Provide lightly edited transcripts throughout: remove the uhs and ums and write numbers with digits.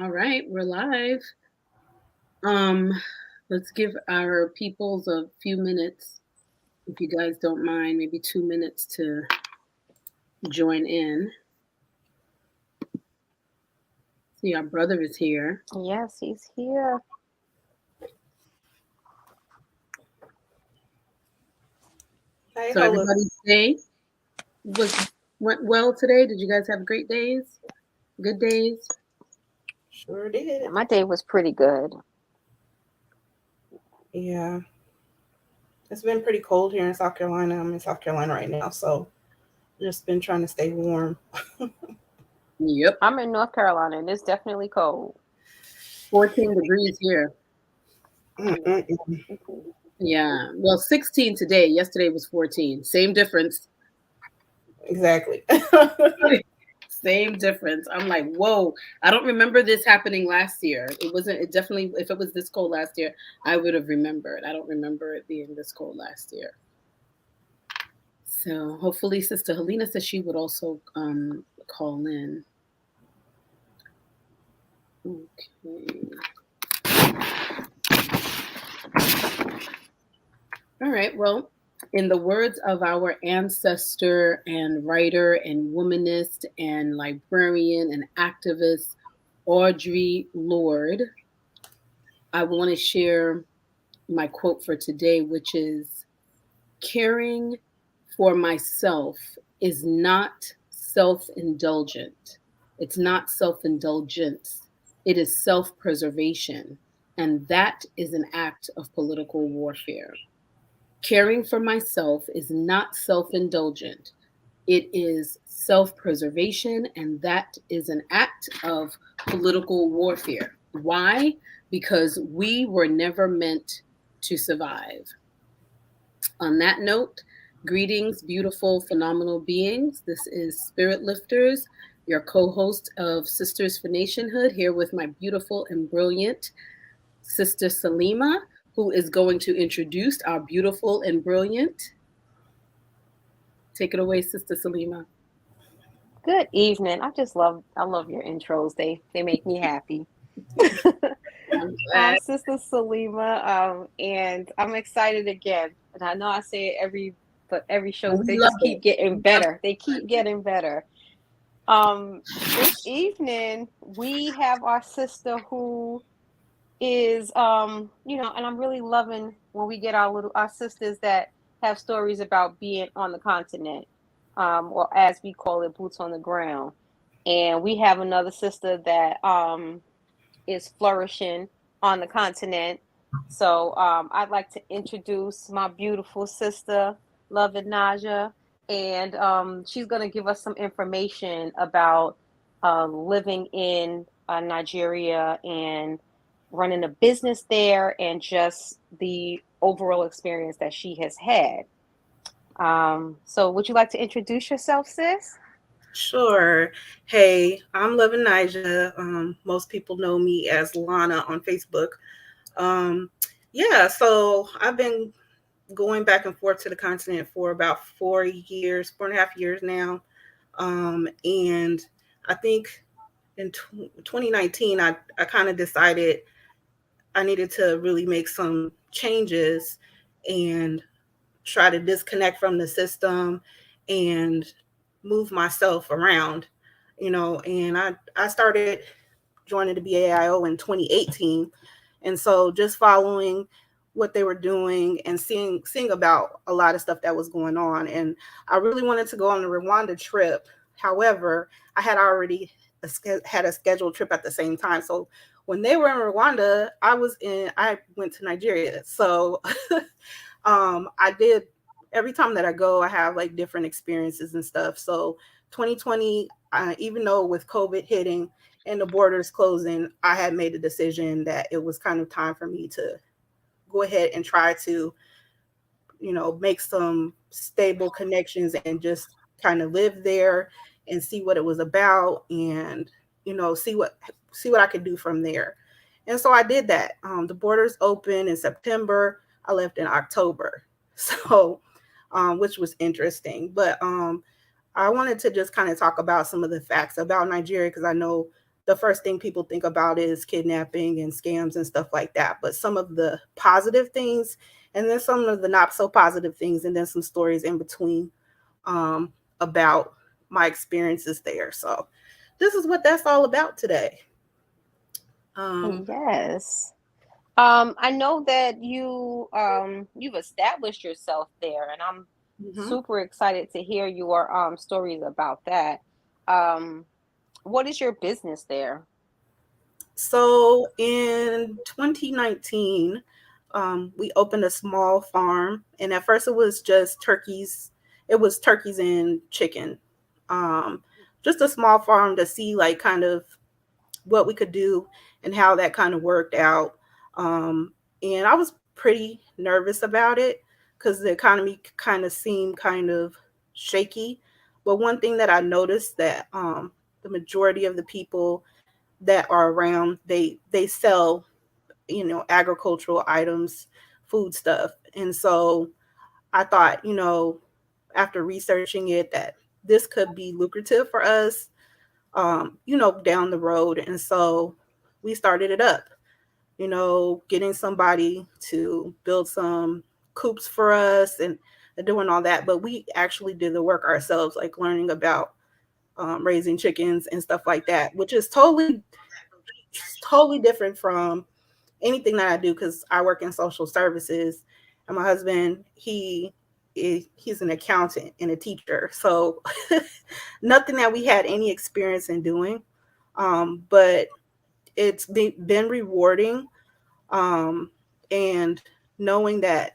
All right, we're live. Um, let's give our peoples a few minutes, if you guys don't mind, maybe 2 minutes to join in. See, our brother is here. Yes, he's here. Hey, So Hola. everybody's day went well today. Did you guys have great days? Good days? Sure did. My day was pretty good. Yeah. It's been pretty cold here in South Carolina. I'm in South Carolina right now, so just been trying to stay warm. Yep. I'm in North Carolina and it's definitely cold. 14 degrees here. Yeah. Well, 16 today. Yesterday was 14. Same difference. Exactly. Same difference. I'm like, whoa, I don't remember this happening last year. It definitely, if it was this cold last year, I would have remembered. I don't remember it being this cold last year. So hopefully Sister Helena said she would also call in. Okay. All right. Well, in the words of our ancestor and writer and womanist and librarian and activist, Audre Lorde, I want to share my quote for today, which is caring for myself is not self indulgent. It's not self indulgence. It is self preservation. And that is an act of political warfare. Caring for myself is not self indulgent. It is self preservation, and that is an act of political warfare. Why? Because we were never meant to survive. On that note, greetings, beautiful, phenomenal beings. This is Spirit Lifters, your co host of Sisters for Nationhood, here with my beautiful and brilliant Sister Salima, who is going to introduce our beautiful and brilliant. Take it away, Sister Salima. Good evening. I love your intros. They make me happy. I'm glad. Sister Salima, and I'm excited again. And I know I say it every show, but We they love just keep it. getting better. They keep getting better. This evening we have our sister who is and I'm really loving when we get our sisters that have stories about being on the continent, or as we call it, boots on the ground. And we have another sister that is flourishing on the continent. So I'd like to introduce my beautiful sister, Love and Naja, and she's going to give us some information about living in Nigeria and running a business there, and just the overall experience that she has had. So, would you like to introduce yourself, sis? Sure. Hey, I'm Love and Naija. Most people know me as Lana on Facebook. Um, yeah, so I've been going back and forth to the continent for about 4 years, 4.5 years now. And I think in 2019, I kind of decided I needed to really make some changes and try to disconnect from the system and move myself around, and I started joining the BAIO in 2018. And so just following what they were doing and seeing about a lot of stuff that was going on. And I really wanted to go on the Rwanda trip. However, I had already had a scheduled trip at the same time. So when they were in Rwanda, I went to Nigeria. So I did, every time that I go, I have like different experiences and stuff. So 2020, even though with COVID hitting and the borders closing, I had made a decision that it was kind of time for me to go ahead and try to, make some stable connections and just kind of live there and see what it was about, and, see what I could do from there. And so I did that. The borders opened in September. I left in October. So, which was interesting. But I wanted to just kind of talk about some of the facts about Nigeria, because I know the first thing people think about is kidnapping and scams and stuff like that. But some of the positive things, and then some of the not so positive things, and then some stories in between about my experiences there. So this is what that's all about today. Yes. I know that you've established yourself there, and I'm super excited to hear your stories about that. What is your business there? So in 2019, we opened a small farm, and at first it was just turkeys. It was turkeys and chicken. Just a small farm to see like kind of what we could do and how that kind of worked out. And I was pretty nervous about it because the economy kind of seemed kind of shaky. But one thing that I noticed that the majority of the people that are around, they sell, agricultural items, food stuff. And so I thought, after researching it, that this could be lucrative for us, down the road. And so we started it up, getting somebody to build some coops for us and doing all that. But we actually did the work ourselves, like learning about raising chickens and stuff like that, which is totally different from anything that I do because I work in social services, and my husband, he's an accountant and a teacher, so nothing that we had any experience in doing, but it's been rewarding, and knowing that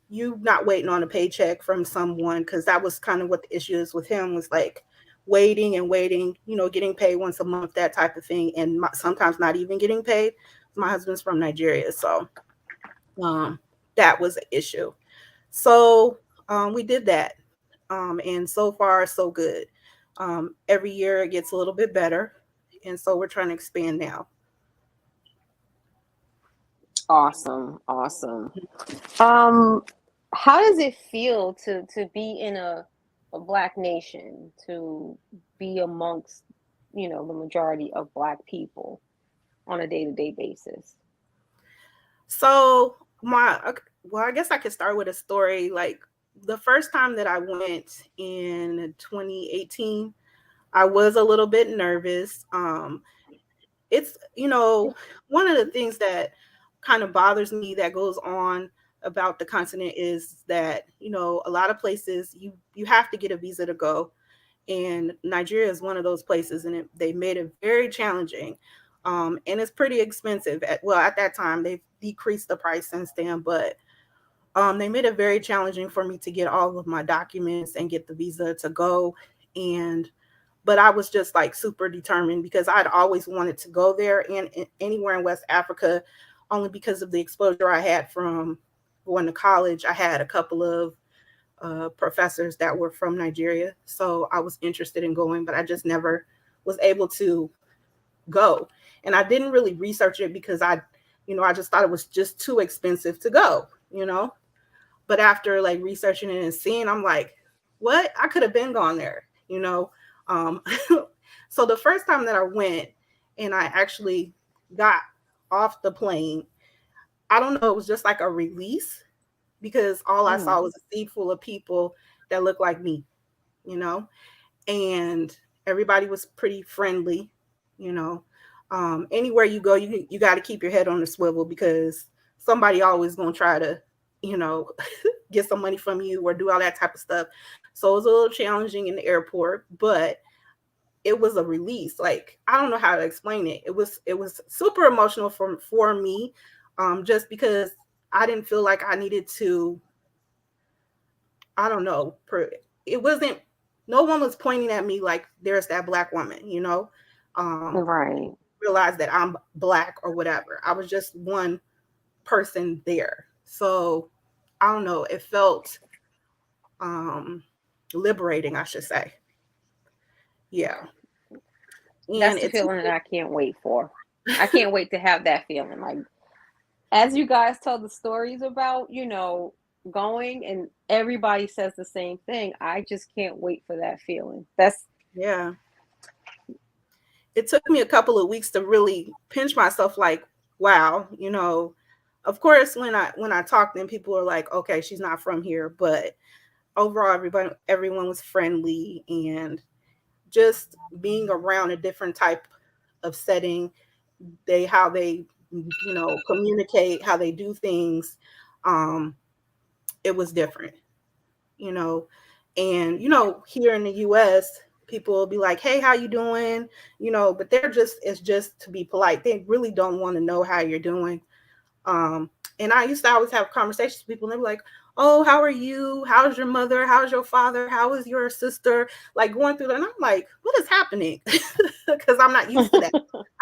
you not waiting on a paycheck from someone, because that was kind of what the issue is with him, was like waiting and waiting, getting paid once a month, that type of thing, and sometimes not even getting paid. My husband's from Nigeria, so that was an issue. So we did that, and so far so good. Every year it gets a little bit better, and so we're trying to expand now. Awesome, awesome. How does it feel to be in a Black nation, to be amongst, the majority of Black people on a day-to-day basis? So well, I guess I could start with a story. Like the first time that I went in 2018, I was a little bit nervous. It's, one of the things that kind of bothers me that goes on about the continent is that, a lot of places you have to get a visa to go. And Nigeria is one of those places, and they made it very challenging. And it's pretty expensive. At that time, they've decreased the price since then, but they made it very challenging for me to get all of my documents and get the visa to go. But I was just like super determined because I'd always wanted to go there and anywhere in West Africa, only because of the exposure I had from going to college. I had a couple of professors that were from Nigeria, so I was interested in going, but I just never was able to go. And I didn't really research it because I just thought it was just too expensive to go, But after like researching it and seeing, I'm like, what? I could have been gone there. So the first time that I went and I actually got off the plane, I don't know, it was just like a release because all I saw was a sea full of people that looked like me, and everybody was pretty friendly, you know. Anywhere you go, you got to keep your head on the swivel because somebody always gonna try to, get some money from you or do all that type of stuff. So it was a little challenging in the airport, but it was a release. Like, I don't know how to explain it. It was super emotional for me, just because I didn't feel like I needed to. I don't know. It wasn't. No one was pointing at me like there's that Black woman, Right. realize that I'm Black or whatever. I was just one person there. So I don't know. It felt liberating, I should say. Yeah. And That's the feeling that I can't wait for. I can't wait to have that feeling. Like, as you guys tell the stories about, going, and everybody says the same thing. I just can't wait for that feeling. Yeah. it took me a couple of weeks to really pinch myself, like, wow, of course, when I talked, then people are like, okay, she's not from here, but overall, everyone was friendly, and just being around a different type of setting, how they communicate, how they do things, it was different, you know. And here in the US, people will be like, hey, how you doing, but it's just to be polite. They really don't want to know how you're doing. And I used to always have conversations with people, and they were like, oh, how are you? How's your mother? How's your father? How is your sister? Like, going through that. And I'm like, what is happening? Because I'm not used to that.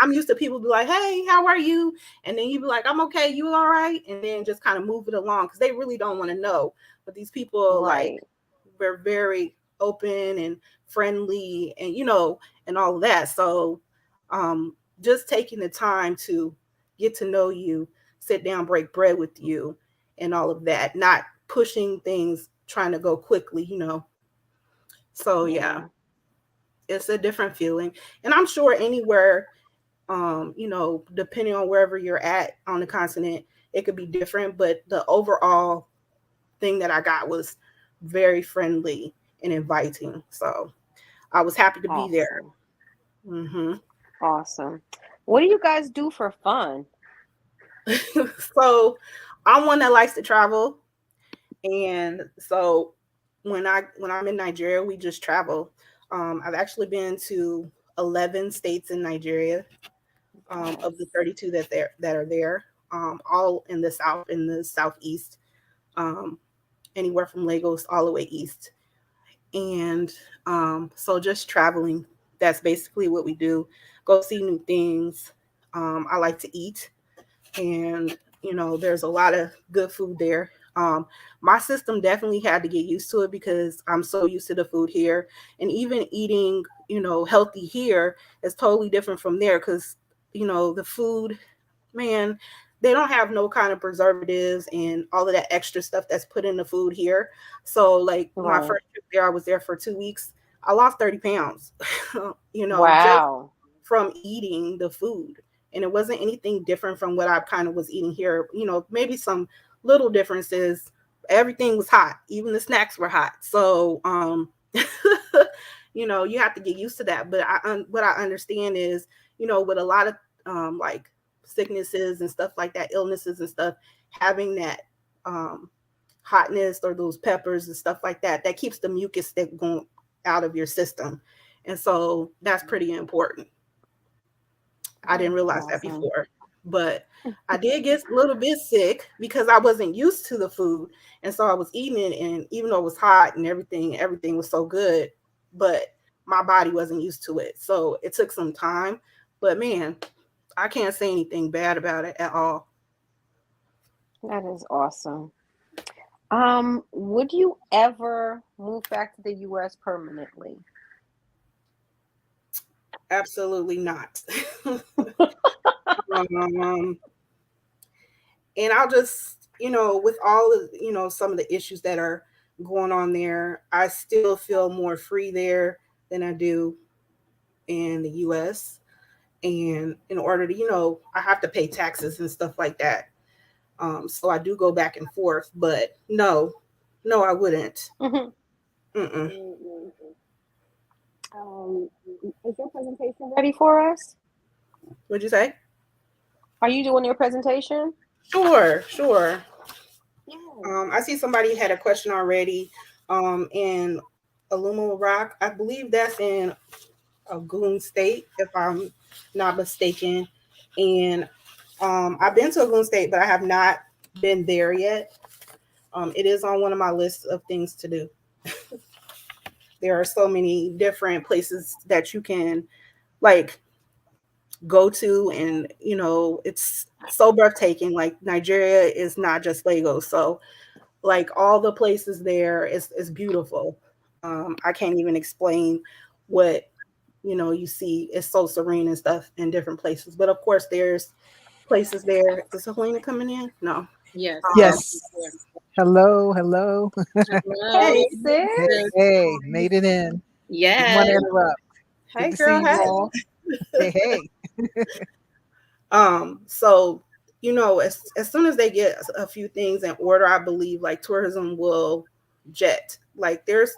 I'm used to people be like, hey, how are you? And then you be like, I'm okay. You all right? And then just kind of move it along, because they really don't want to know. But these people, Right. like, we're very open and friendly, and and all of that. So just taking the time to get to know you, sit down, break bread with you, and all of that, not pushing things, trying to go quickly, So yeah, it's a different feeling. And I'm sure anywhere, depending on wherever you're at on the continent, it could be different, but the overall thing that I got was very friendly and inviting. So I was happy to be there. Mm-hmm. Awesome. What do you guys do for fun? So I'm one that likes to travel. And so when I'm in Nigeria, we just travel. I've actually been to 11 states in Nigeria, of the 32 that are there, all in the south, in the southeast, anywhere from Lagos all the way east. And so just traveling, that's basically what we do. Go see new things. I like to eat, and there's a lot of good food there. My system definitely had to get used to it, because I'm so used to the food here, and even eating healthy here is totally different from there, because the food, man, they don't have no kind of preservatives and all of that extra stuff that's put in the food here. So like my first trip there, I was there for 2 weeks. I lost 30 pounds, just from eating the food. And it wasn't anything different from what I kind of was eating here. Maybe some little differences. Everything was hot. Even the snacks were hot. So, you have to get used to that. But what I understand is, with a lot of like sicknesses and stuff like that, illnesses and stuff, having that hotness or those peppers and stuff like that, that keeps the mucus that going out of your system. And so that's pretty important. I didn't realize that before, but I did get a little bit sick because I wasn't used to the food. And so I was eating it, and even though it was hot and everything was so good, but my body wasn't used to it. So it took some time, but man, I can't say anything bad about it at all. That is awesome. Would you ever move back to the US permanently? Absolutely not. And I'll just, with all of, some of the issues that are going on there, I still feel more free there than I do in the US. And in order to, I have to pay taxes and stuff like that. So I do go back and forth, but no, I wouldn't. Is your presentation ready for us? What'd you say? Are you doing your presentation? Sure. I see somebody had a question already. In Aluma Rock, I believe that's in Ogun State, if I'm not mistaken. And I've been to Ogun State, but I have not been there yet. It is on one of my lists of things to do. There are so many different places that you can like go to, and it's so breathtaking. Like, Nigeria is not just Lagos, so like all the places there is beautiful. I can't even explain what you see. It's so serene and stuff in different places, but of course there's places there. Is Helena coming in? No. Yes. Yes. Hello. Hello. Hey, sis. Hey, made it in. Yeah. Didn't want to interrupt. Hey, Good to girl. see you Hey. all. Hey. So as soon as they get a few things in order, I believe like tourism will jet. Like there's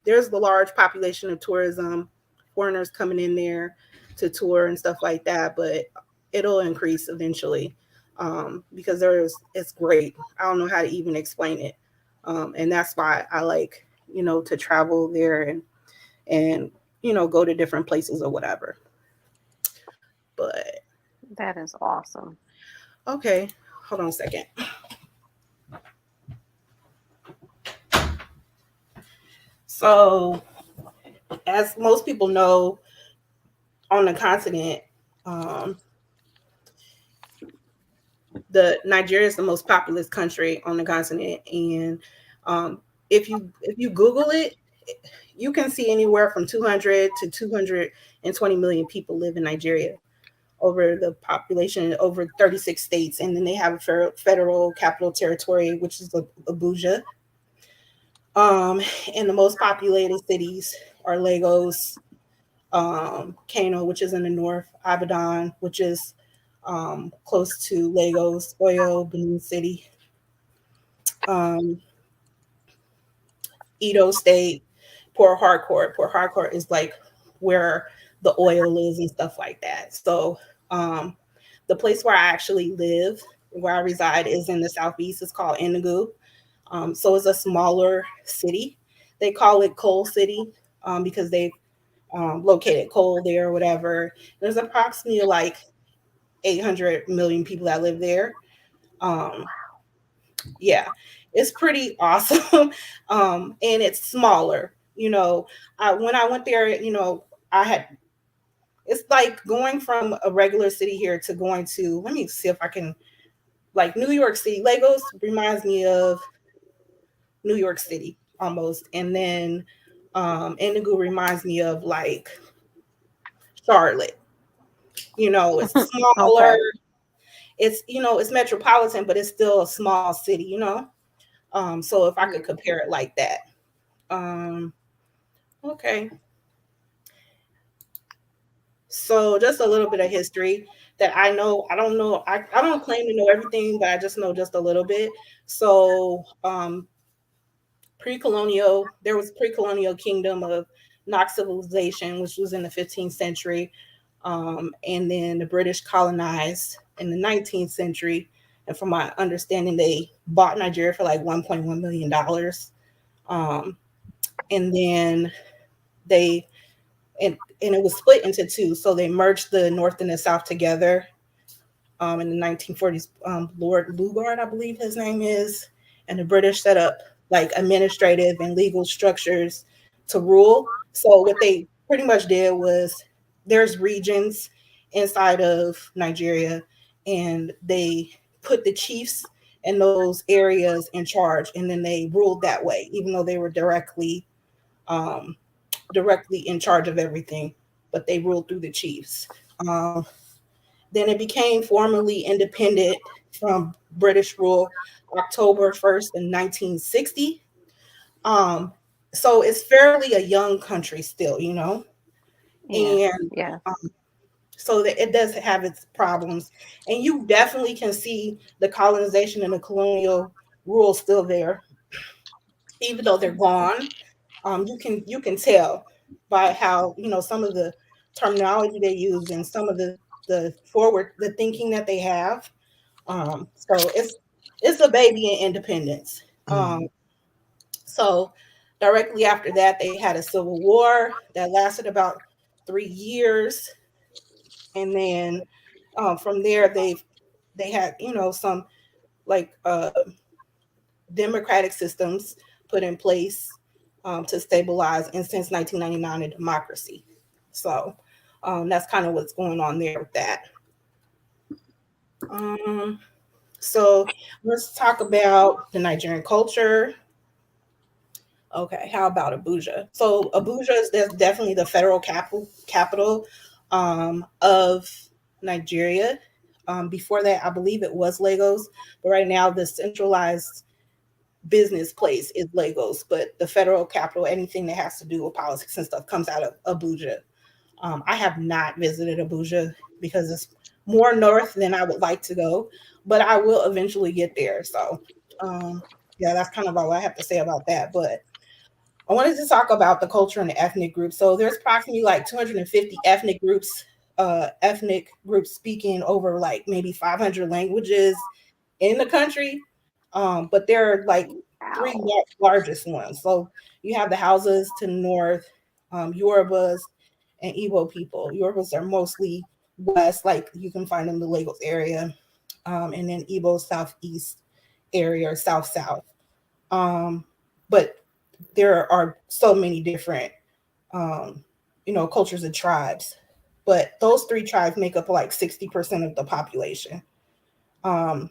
the large population of tourism, foreigners coming in there to tour and stuff like that, but it'll increase eventually. Because it's great. I don't know how to even explain it. And that's why I like, to travel there and go to different places or whatever. But That is awesome. okay, hold on a second. So, as most people know, on the continent, um, the Nigeria is the most populous country on the continent, and if you Google it, you can see anywhere from 200 to 220 million people live in Nigeria over the population over 36 states, and then they have a federal capital territory, which is Abuja. And the most populated cities are Lagos, Kano, which is in the north, Ibadan, which is close to Lagos, Oyo, Benin City, um, Edo State, Port Harcourt. Port Harcourt is like where the oil is and stuff like that. So the place where I actually live, where I reside, is in the southeast. It's called Enugu. So it's a smaller city. They call it Coal City because they located coal there or whatever. There's approximately like 800 million people that live there. Um, yeah, it's pretty awesome. And it's smaller. When I went there, I had, it's like going from a regular city here to going to, let me see if I can, like New York City. Lagos reminds me of New York City almost. And then Enugu reminds me of like Charlotte. It's smaller. Okay. It's metropolitan, but it's still a small city. So if I could compare it like that. Okay. So just a little bit of history that I know. I don't know. I don't claim to know everything, but I just know just a little bit. So there was pre-colonial kingdom of Knox civilization, which was in the 15th century. And then the British colonized in the 19th century. And from my understanding, they bought Nigeria for like $1.1 million. And then they, and it was split into two. So they merged the North and the South together in the 1940s. Lord Lugard, I believe his name is, and the British set up like administrative and legal structures to rule. So what they pretty much did was there's regions inside of Nigeria, and they put the chiefs in those areas in charge, and then they ruled that way, even though they were um, directly in charge of everything, but they ruled through the chiefs. Then it became formally independent from British rule October 1st in 1960. So it's fairly a young country still, Yeah. and Yeah. so that it does have its problems. And you definitely can see the colonization and the colonial rule still there, even though they're gone. You can tell by how some of the terminology they use and some of the thinking that they have. So it's a baby in independence. So directly after that, they had a civil war that lasted about 3 years, and then from there they had some like democratic systems put in place to stabilize, and since 1999 a democracy. So that's kind of what's going on there with that. Um, so let's talk about the Nigerian culture. Okay, how about Abuja? So Abuja is definitely the federal capital of Nigeria. Before that, I believe it was Lagos, but right now the centralized business place is Lagos. But the federal capital, anything that has to do with politics and stuff, comes out of Abuja. I have not visited Abuja because it's more north than I would like to go, but I will eventually get there. So, yeah, that's kind of all I have to say about that. But I wanted to talk about the culture and the ethnic groups. So there's approximately like 250 ethnic groups speaking over like maybe 500 languages in the country. But there are like three Wow. largest ones. So you have the Hausas to the north, Yorubas, and Igbo people. Yorubas are mostly west, like you can find in the Lagos area, and then Igbo southeast area or south south. Um, but there are so many different, um, cultures and tribes. But those three tribes make up like 60% of the population. Um,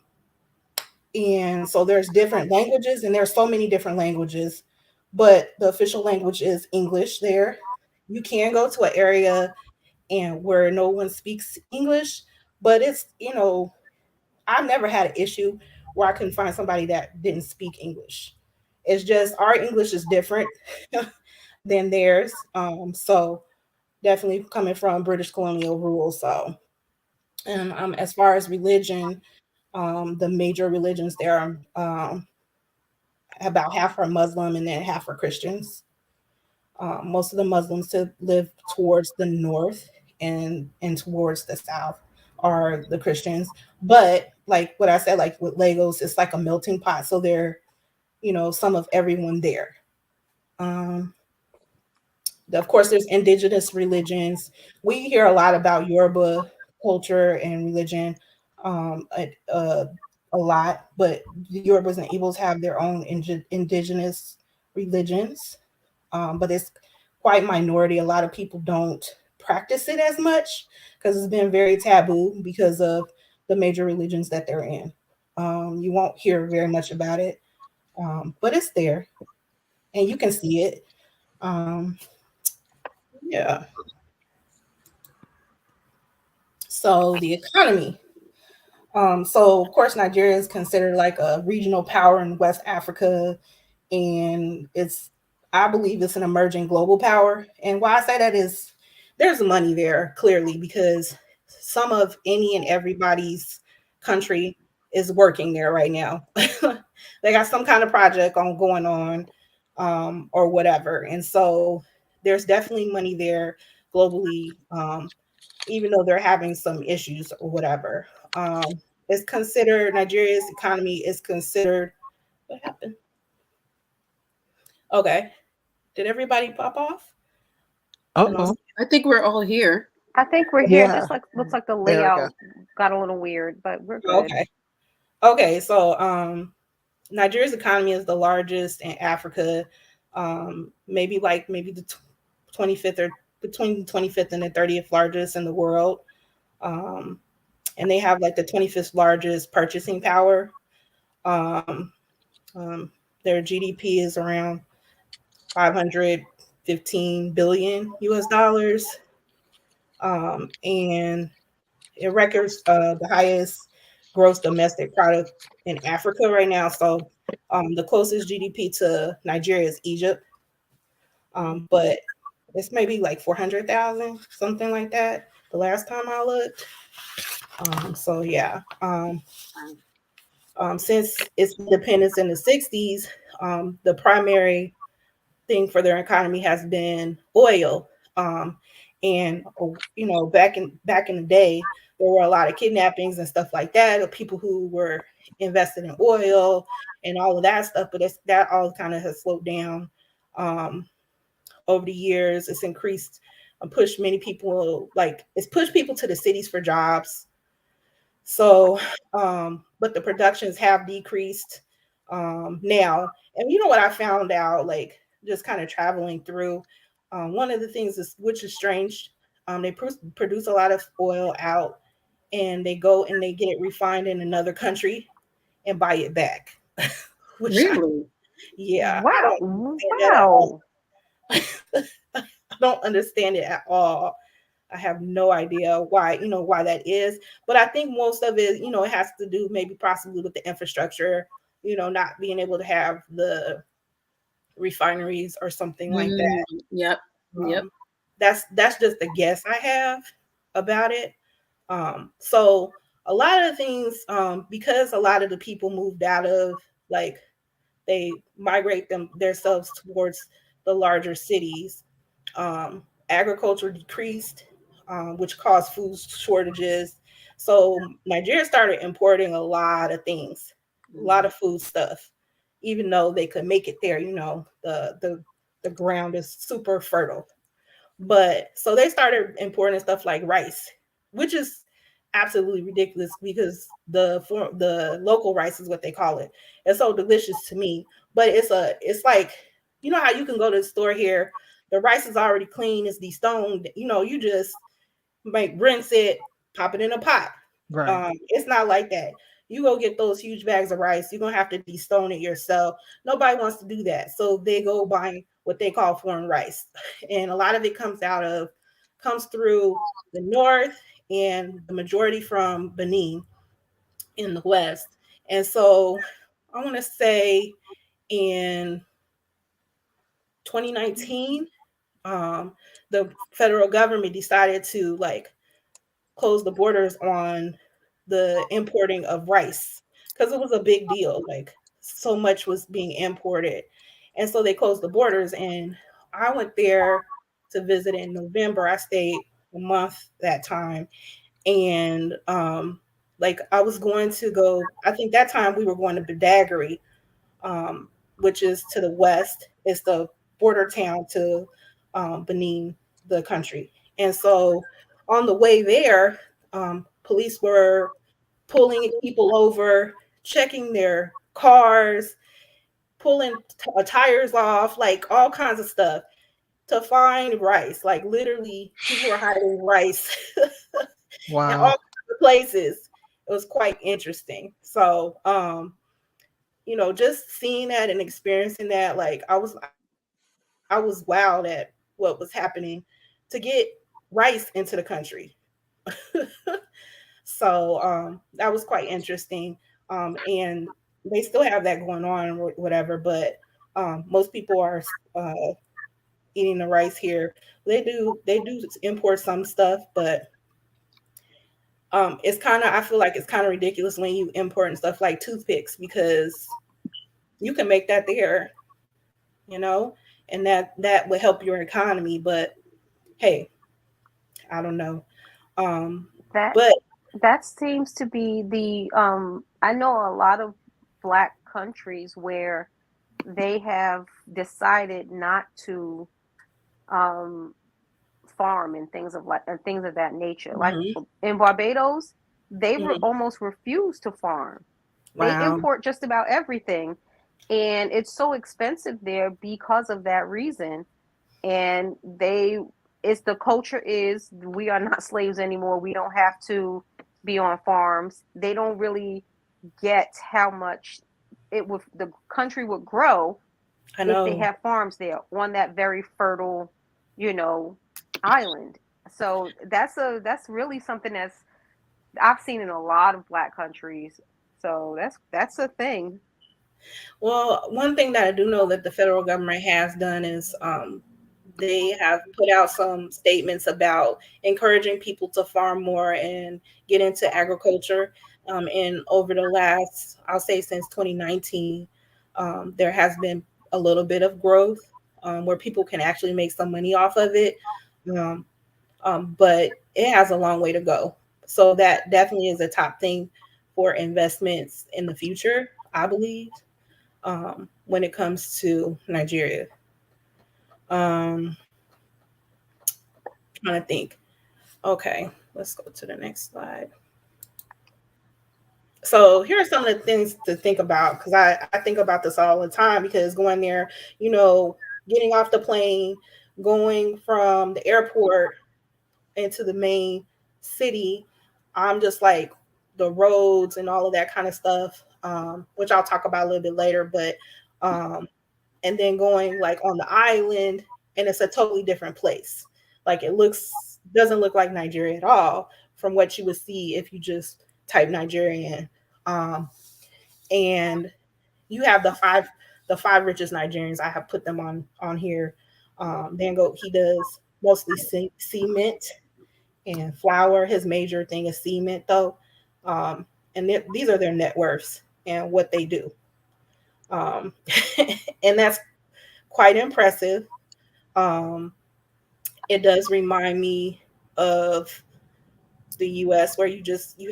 and so there's different languages, and there's so many different languages, but the official language is English there. You can go to an area and where no one speaks English, but it's, I've never had an issue where I couldn't find somebody that didn't speak English. It's just our English is different than theirs. So definitely coming from British colonial rule. So, and as far as religion, the major religions there are about half are Muslim and then half are Christians. Most of the Muslims to live towards the north and towards the south are the Christians. But like what I said, like with Lagos, it's like a melting pot. So there, some of everyone there. Um, of course, there's indigenous religions. We hear a lot about Yoruba culture and religion, um, a, a, a lot, but the Yorubas and Igbos have their own indigenous religions, but it's quite minority. A lot of people don't practice it as much because it's been very taboo because of the major religions that they're in. You won't hear very much about it, but it's there and you can see it. Um, yeah. So the economy. So of course Nigeria is considered like a regional power in West Africa, and I believe it's an emerging global power. And why I say that is there's money there clearly because some of any and everybody's country is working there right now. They got some kind of project on going on, or whatever, and so there's definitely money there globally. Even though they're having some issues or whatever. It's considered Nigeria's economy is considered. What happened? Okay, did everybody pop off? I know. Uh-oh. I think we're all here. I think we're here. Yeah. Just like looks like the There we go. layout got a little weird, but we're good. Okay. Okay. So, Nigeria's economy is the largest in Africa. Maybe the 25th or between the 25th and the 30th largest in the world. Um, and they have like the 25th largest purchasing power. Um, Um, their GDP is around 515 billion US dollars. And it records the highest gross domestic product in Africa right now. So the closest GDP to Nigeria is Egypt. But it's maybe like 400,000, something like that, the last time I looked. So yeah. Since its independence in the 60s, the primary thing for their economy has been oil. And back in the day, there were a lot of kidnappings and stuff like that of people who were invested in oil and all of that stuff. But that all kind of has slowed down um, over the years. It's increased, pushed many people it's pushed people to the cities for jobs. So, but the productions have decreased now. And you know what I found out, like just kind of traveling through, one of the things is, which is strange, they produce a lot of oil out and they go and they get it refined in another country and buy it back. Which Really? yeah, I Wow. don't understand that at all. Wow. I don't understand it at all. I have no idea why that is. But I think most of it, it has to do maybe possibly with the infrastructure, not being able to have the refineries or something like that. Yep. Yep. Um, that's just the guess I have about it. So a lot of things, because a lot of the people moved out of, like, they migrate themselves towards the larger cities. Agriculture decreased, which caused food shortages. So Nigeria started importing a lot of things, a lot of food stuff, even though they could make it there. The ground is super fertile. But so they started importing stuff like rice, which is absolutely ridiculous because the local rice is what they call it. It's so delicious to me, but it's like, you know how you can go to the store here, the rice is already clean, it's destoned, you just rinse it, pop it in a pot. Right. It's not like that. You go get those huge bags of rice, you're gonna have to destone it yourself. Nobody wants to do that, so they go buy what they call foreign rice, and a lot of it comes through the north, and the majority from Benin in the west. And so I want to say in 2019, the federal government decided to close the borders on the importing of rice because it was a big deal. Like, so much was being imported. And so they closed the borders. And I went there to visit in November. I stayed a month that time. And I was going to go, I think that time we were going to Badagry, which is to the west. It's the border town to Benin, the country. And so on the way there, police were pulling people over, checking their cars, pulling tires off, like all kinds of stuff to find rice. Like, literally, people were hiding rice in all Wow. kinds of places. It was quite interesting. So, just seeing that and experiencing that, like, I was wowed at what was happening to get rice into the country. So that was quite interesting. And they still have that going on or whatever, but most people are eating the rice here. They do import some stuff, but I feel like it's kind of ridiculous when you import stuff like toothpicks, because you can make that there, you know, and that would help your economy. But hey, I don't know. That But that seems to be the I know a lot of black countries where they have decided not to um farm and things of that nature. Like mhm, in Barbados, they were mhm. almost refused to farm. They Wow, import just about everything, and it's so expensive there because of that reason. And it's the culture is we are not slaves anymore. We don't have to be on farms. They don't really get how much the country would grow I if they know. have farms there on that very fertile, you know, island. So that's really something that's I've seen in a lot of black countries. So that's a thing. Well, one thing that I do know that the federal government has done is they have put out some statements about encouraging people to farm more and get into agriculture. And over the last, I'll say since 2019, there has been a little bit of growth where people can actually make some money off of it. Um, but it has a long way to go. So that definitely is a top thing for investments in the future, I believe, when it comes to Nigeria. Um, Trying to think. Okay, let's go to the next slide. So here are some of the things to think about, because I think about this all the time, because going there, getting off the plane, going from the airport into the main city, I'm just like the roads and all of that kind of stuff, which I'll talk about a little bit later. But and then going like on the island, and it's a totally different place. Like, it doesn't look like Nigeria at all from what you would see if you just type Nigeria in. And you have the five richest Nigerians. I have put them on here. He does mostly cement and flour. His major thing is cement, though. And these are their net worths and what they do. Um, and that's quite impressive. Um, it does remind me of the US, where you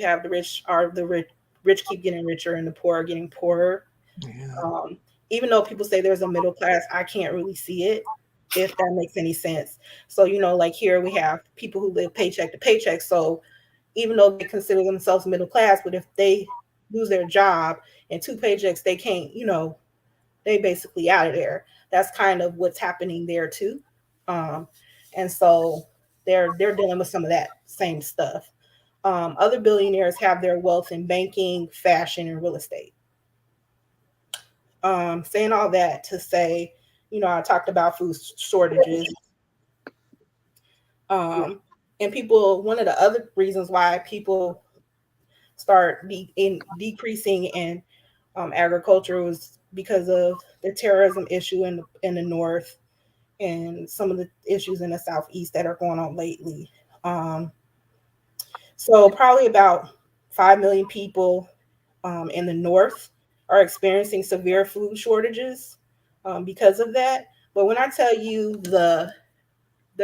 have the rich keep getting richer and the poor are getting poorer. Yeah. Even though people say there's a middle class, I can't really see it, if that makes any sense. So, like here we have people who live paycheck to paycheck. So even though they consider themselves middle class, but if they lose their job and two paychecks, they can't, they basically out of there. That's kind of what's happening there too. Um, and so they're dealing with some of that same stuff. Other billionaires have their wealth in banking, fashion, and real estate. Saying all that to say, I talked about food shortages. And people, one of the other reasons why people start decreasing in agriculture was because of the terrorism issue in the north and some of the issues in the southeast that are going on lately. So probably about 5 million people in the north are experiencing severe food shortages because of that. But when I tell you the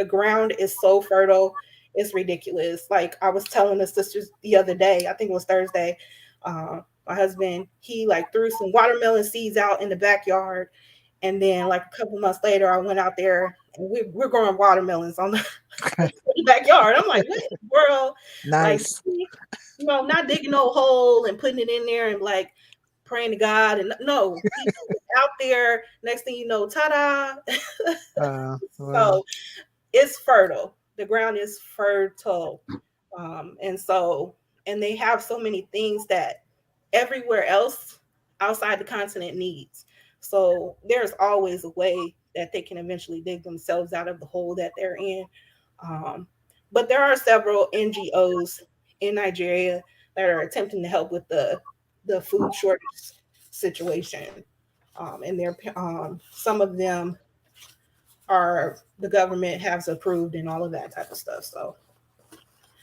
ground is so fertile, it's ridiculous. Like I was telling the sisters the other day, I think it was Thursday, my husband, he like threw some watermelon seeds out in the backyard. And then like a couple months later, I went out there and we're growing watermelons on the backyard. I'm like, what in the world? Like, Nice. not digging no hole and putting it in there and like praying to God. And no, he put it out there. Next thing you know, ta-da. Wow. So it's fertile. The ground is fertile. And they have so many things that everywhere else outside the continent needs. So there's always a way that they can eventually dig themselves out of the hole that they're in. But there are several NGOs in Nigeria that are attempting to help with the food shortage situation. And some of them are the government has approved and all of that type of stuff. So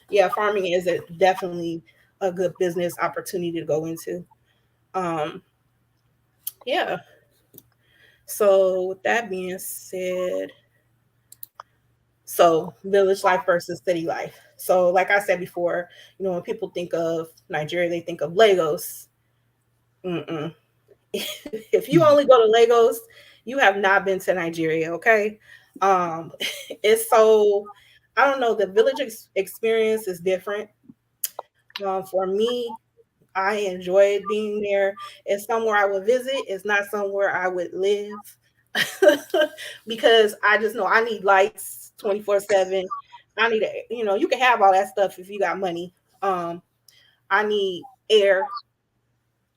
yeah, farming is definitely a good business opportunity to go into. Um, yeah. So with that being said, so village life versus city life. So like I said before, when people think of Nigeria, they think of Lagos. Mm-mm. If you only go to Lagos, you have not been to Nigeria, okay? Um, it's so, I don't know, the village experience is different. For me, I enjoyed being there. It's somewhere I would visit. It's not somewhere I would live because I just know I need lights 24/7. I need you can have all that stuff if you got money. I need air.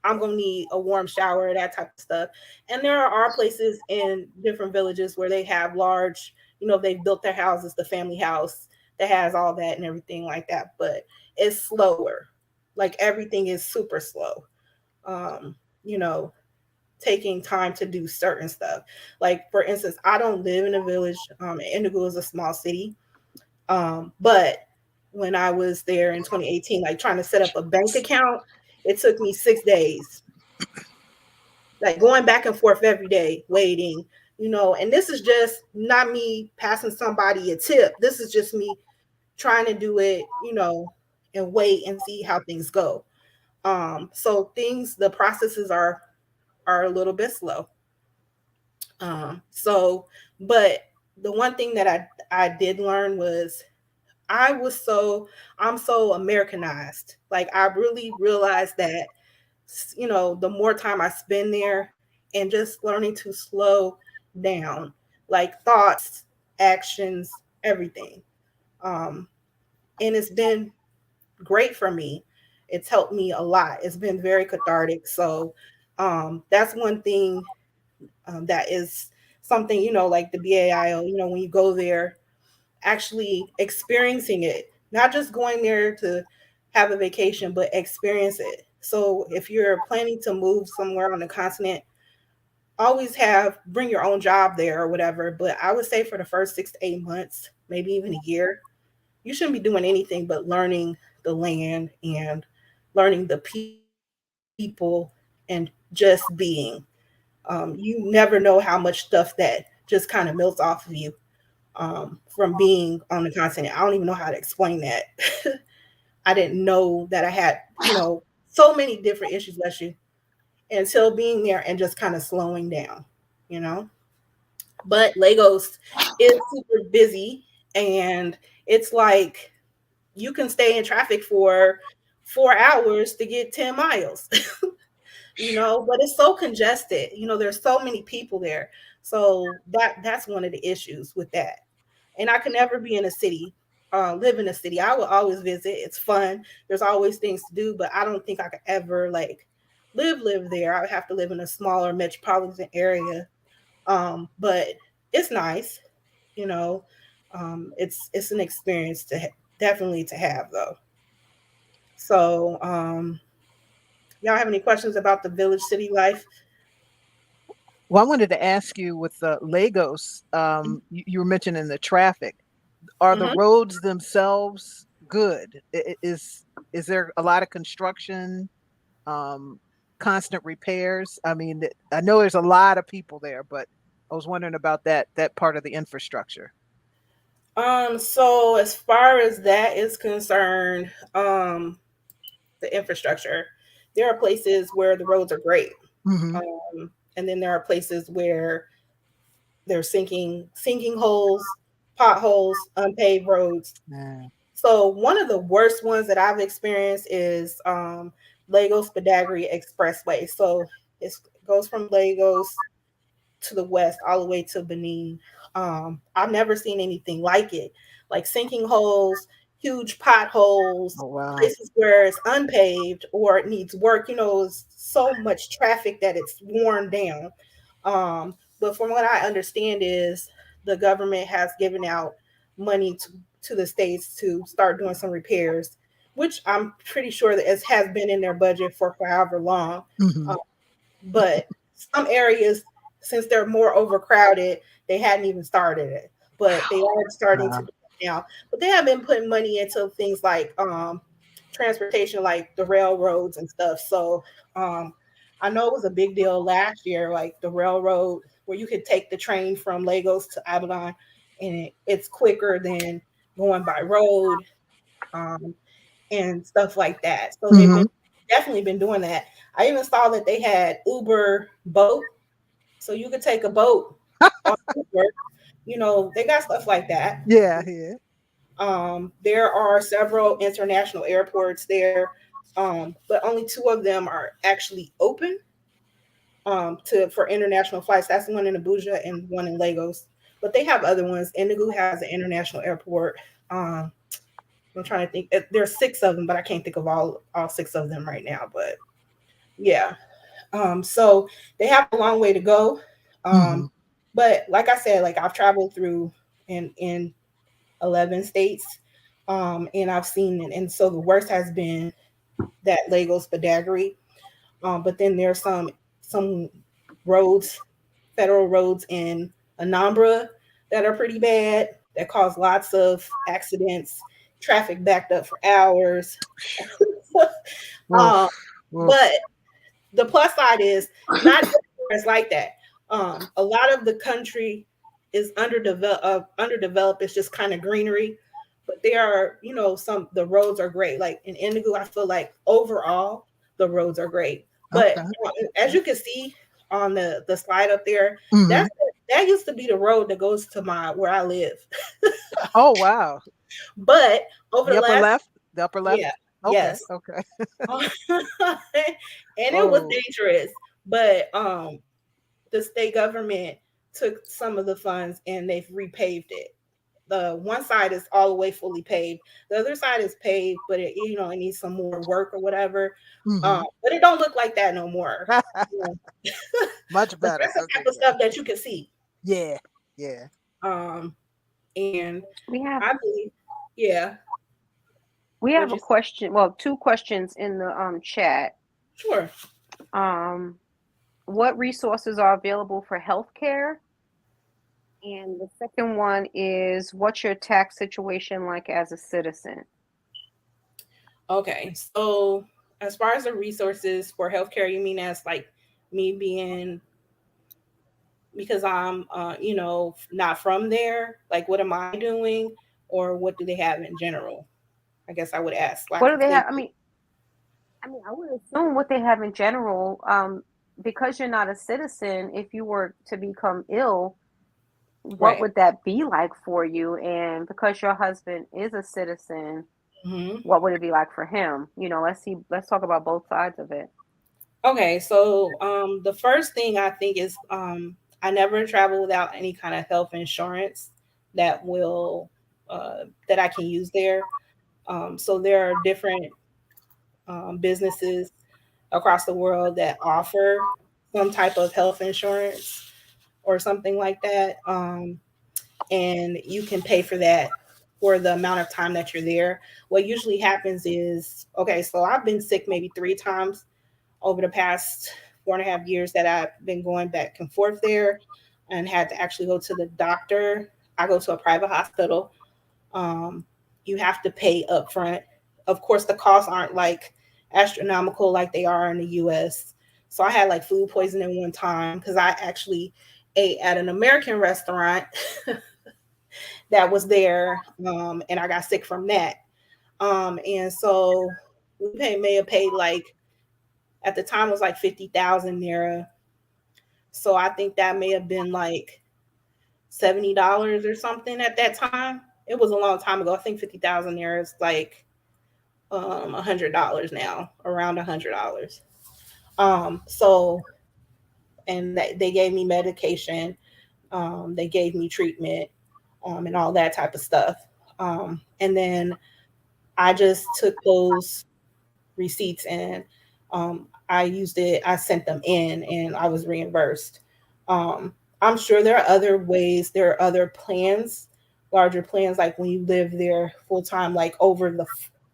I'm gonna need a warm shower, that type of stuff. And there are places in different villages where they have large, they've built their houses, the family house that has all that and everything like that. But it's slower. Like everything is super slow. Um, you know, taking time to do certain stuff. Like for instance, I don't live in a village. Indigo is a small city. But when I was there in 2018, like trying to set up a bank account, it took me 6 days, like going back and forth every day, waiting, and this is just not me passing somebody a tip. This is just me trying to do it, and wait and see how things go. So the processes are a little bit slow. But the one thing that I did learn was I'm so Americanized. Like I really realized that, the more time I spend there and just learning to slow down, like thoughts, actions, everything. Um, and it's been great for me. It's helped me a lot. It's been very cathartic. So that's one thing that is something, like the BAIO, when you go there, actually experiencing it, not just going there to have a vacation, but experience it. So if you're planning to move somewhere on the continent, always bring your own job there or whatever. But I would say for the first 6 to 8 months, maybe even a year, you shouldn't be doing anything but learning the land and learning the people and just being. You never know how much stuff that just kind of melts off of you from being on the continent. I don't even know how to explain that. I didn't know that I had, so many different issues, bless you, until being there and just kind of slowing down, you know. But Lagos is super busy, and it's like you can stay in traffic for 4 hours to get 10 miles. But it's so congested. There's so many people there. So that's one of the issues with that. And I could never be in a city, live in a city. I will always visit. It's fun. There's always things to do, but I don't think I could ever like live there. I would have to live in a smaller metropolitan area. But it's nice, you know. It's an experience definitely to have though. So y'all have any questions about the village city life? Well, I wanted to ask you with Lagos, you were mentioning the traffic. Are the Mhm. roads themselves good? Is there a lot of construction, constant repairs? I mean, I know there's a lot of people there, but I was wondering about that part of the infrastructure. So as far as that is concerned, the infrastructure, there are places where the roads are great. Mm-hmm. And then there are places where they're sinking holes, potholes, unpaved roads. Yeah. So one of the worst ones that I've experienced is Lagos Badagry Expressway. So it goes from Lagos to the west all the way to Benin. I've never seen anything like it. Like sinking holes, huge potholes, Oh, wow. places where it's unpaved or it needs work. It's so much traffic that it's worn down. But from what I understand is the government has given out money to the states to start doing some repairs, which I'm pretty sure that it has been in their budget for however long. Mm-hmm. Um, but some areas, since they're more overcrowded, they hadn't even started it. But they are starting to Wow. do it now. But they have been putting money into things like transportation, like the railroads and stuff. So um, I know it was a big deal last year, like the railroad where you could take the train from Lagos to Abuja, and it's quicker than going by road. Um, and stuff like that. So they've Mm-hmm. been definitely been doing that. I even saw that they had Uber boat, so you could take a boat on Uber. They got stuff like that. Yeah, yeah. There are several international airports there, but only two of them are actually open to for international flights. That's the one in Abuja and one in Lagos. But they have other ones. Enugu has an international airport. Um, I'm trying to think. There's six of them, but I can't think of all six of them right now. But yeah, so they have a long way to go. Mm-hmm. But like I said, like I've traveled through in 11 states, and I've seen it. And so the worst has been that Lagos Badagry. But then there's some roads, federal roads in Anambra that are pretty bad that cause lots of accidents, traffic backed up for hours. um, Oof. but Oof. the plus side is not everywhere is like that. A lot of the country is underdeveloped. It's just kind of greenery, but there are, the roads are great. Like in Indigo, I feel like overall the roads are great. But Okay. as you can see on the slide up there, Mm-hmm. that used to be the road that goes to where I live. Oh, wow. But over The the upper last, left? The upper left? yeah, Okay. yes. Okay. And it was Oh. dangerous. But the state government took some of the funds and they've repaved it. The one side is all the way fully paved. The other side is paved, but it needs some more work or whatever. Mm-hmm. But it don't look like that no more. You know. Much But better. that's the Okay, type of good. stuff that you can see. Yeah. Yeah. Um, and We have I believe, yeah. we What'd have a you say? question. Well, two questions in the chat. Sure. Um, what resources are available for healthcare? And the second one is, what's your tax situation like as a citizen? Okay, so as far as the resources for healthcare, you mean as like me being because I'm, not from there? Like, what am I doing, or what do they have in general? I guess I would ask. So I What do can they think. have? I mean, I would assume what they have in general, because you're not a citizen, if you were to become ill, what Right. would that be like for you? And because your husband is a citizen, Hmm. what would it be like for him? Let's talk about both sides of it. Okay, so the first thing I think is I never travel without any kind of health insurance that will that I can use there. So there are different businesses across the world that offer some type of health insurance or something like that. And you can pay for that for the amount of time that you're there. What usually happens is, okay, so I've been sick maybe 3 times over the past 4.5 years that I've been going back and forth there and had to actually go to the doctor. I go to a private hospital. Um, you have to pay upfront. Of course, the costs aren't like astronomical like they are in the US. So I had like food poisoning one time because I actually ate at an American restaurant that was there, and I got sick from that. And so may have paid like at the time it was like 50,000 naira. So I think that may have been like $70 or something at that time. It was a long time ago. I think 50,000 naira is like $100 now, around $100. So and they gave me medication, they gave me treatment, and all that type of stuff. And then I just took those receipts and I used it. I sent them in, and I was reimbursed. I'm sure there are other ways. There are other plans, larger plans, like when you live there full time, like over the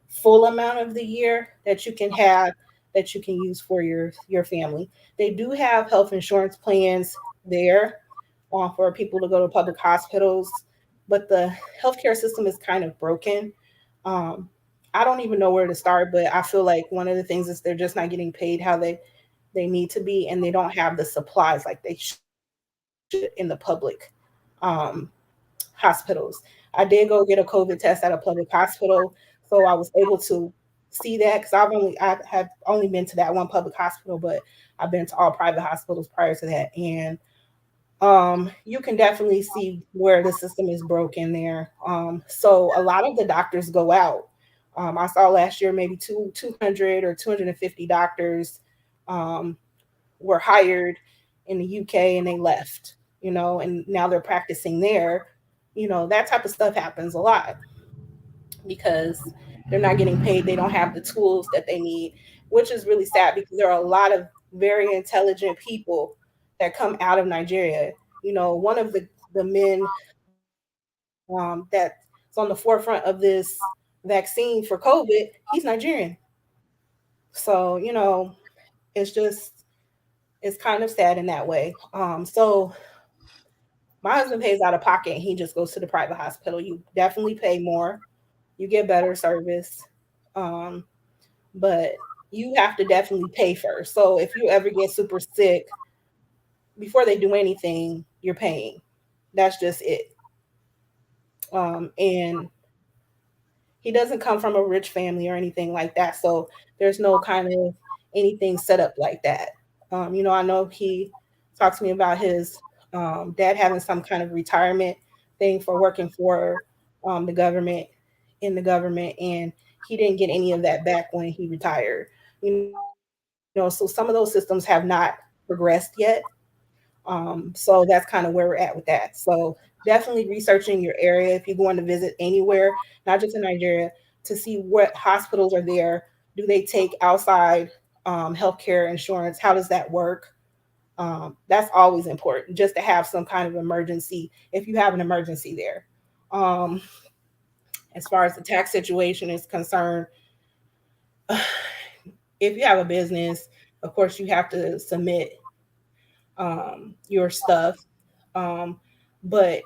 full amount of the year that you can have that you can use for your family. They do have health insurance plans there for people to go to public hospitals, but the healthcare system is kind of broken. Um, I don't even know where to start, but I feel like one of the things is they're just not getting paid how they need to be, and they don't have the supplies like they should in the public um, hospitals. I did go get a COVID test at a public hospital, so I was able to see that because I have only been to that one public hospital, but I've been to all private hospitals prior to that, and you can definitely see where the system is broken there. So a lot of the doctors go out. I saw last year maybe 200 or 250 doctors um, were hired in the UK and they left, and now they're practicing there. That type of stuff happens a lot because they're not getting paid. They don't have the tools that they need, which is really sad because there are a lot of very intelligent people that come out of Nigeria. One of the men that's on the forefront of this vaccine for COVID, he's Nigerian. So, it's kind of sad in that way. So my husband pays out of pocket and he just goes to the private hospital. You definitely pay more, you get better service. Um, but you have to definitely pay first. So if you ever get super sick, before they do anything, you're paying. That's just it. And he doesn't come from a rich family or anything like that. So there's no kind of anything set up like that. I know he talked to me about his dad having some kind of retirement thing for working for the government in the government, and he didn't get any of that back when he retired. So some of those systems have not progressed yet. So that's kind of where we're at with that. So definitely researching your area if you're going to visit anywhere, not just in Nigeria, to see what hospitals are there. Do they take outside healthcare insurance? How does that work? That's always important, just to have some kind of emergency if you have an emergency there. Um, as far as the tax situation is concerned, if you have a business, of course you have to submit your stuff. But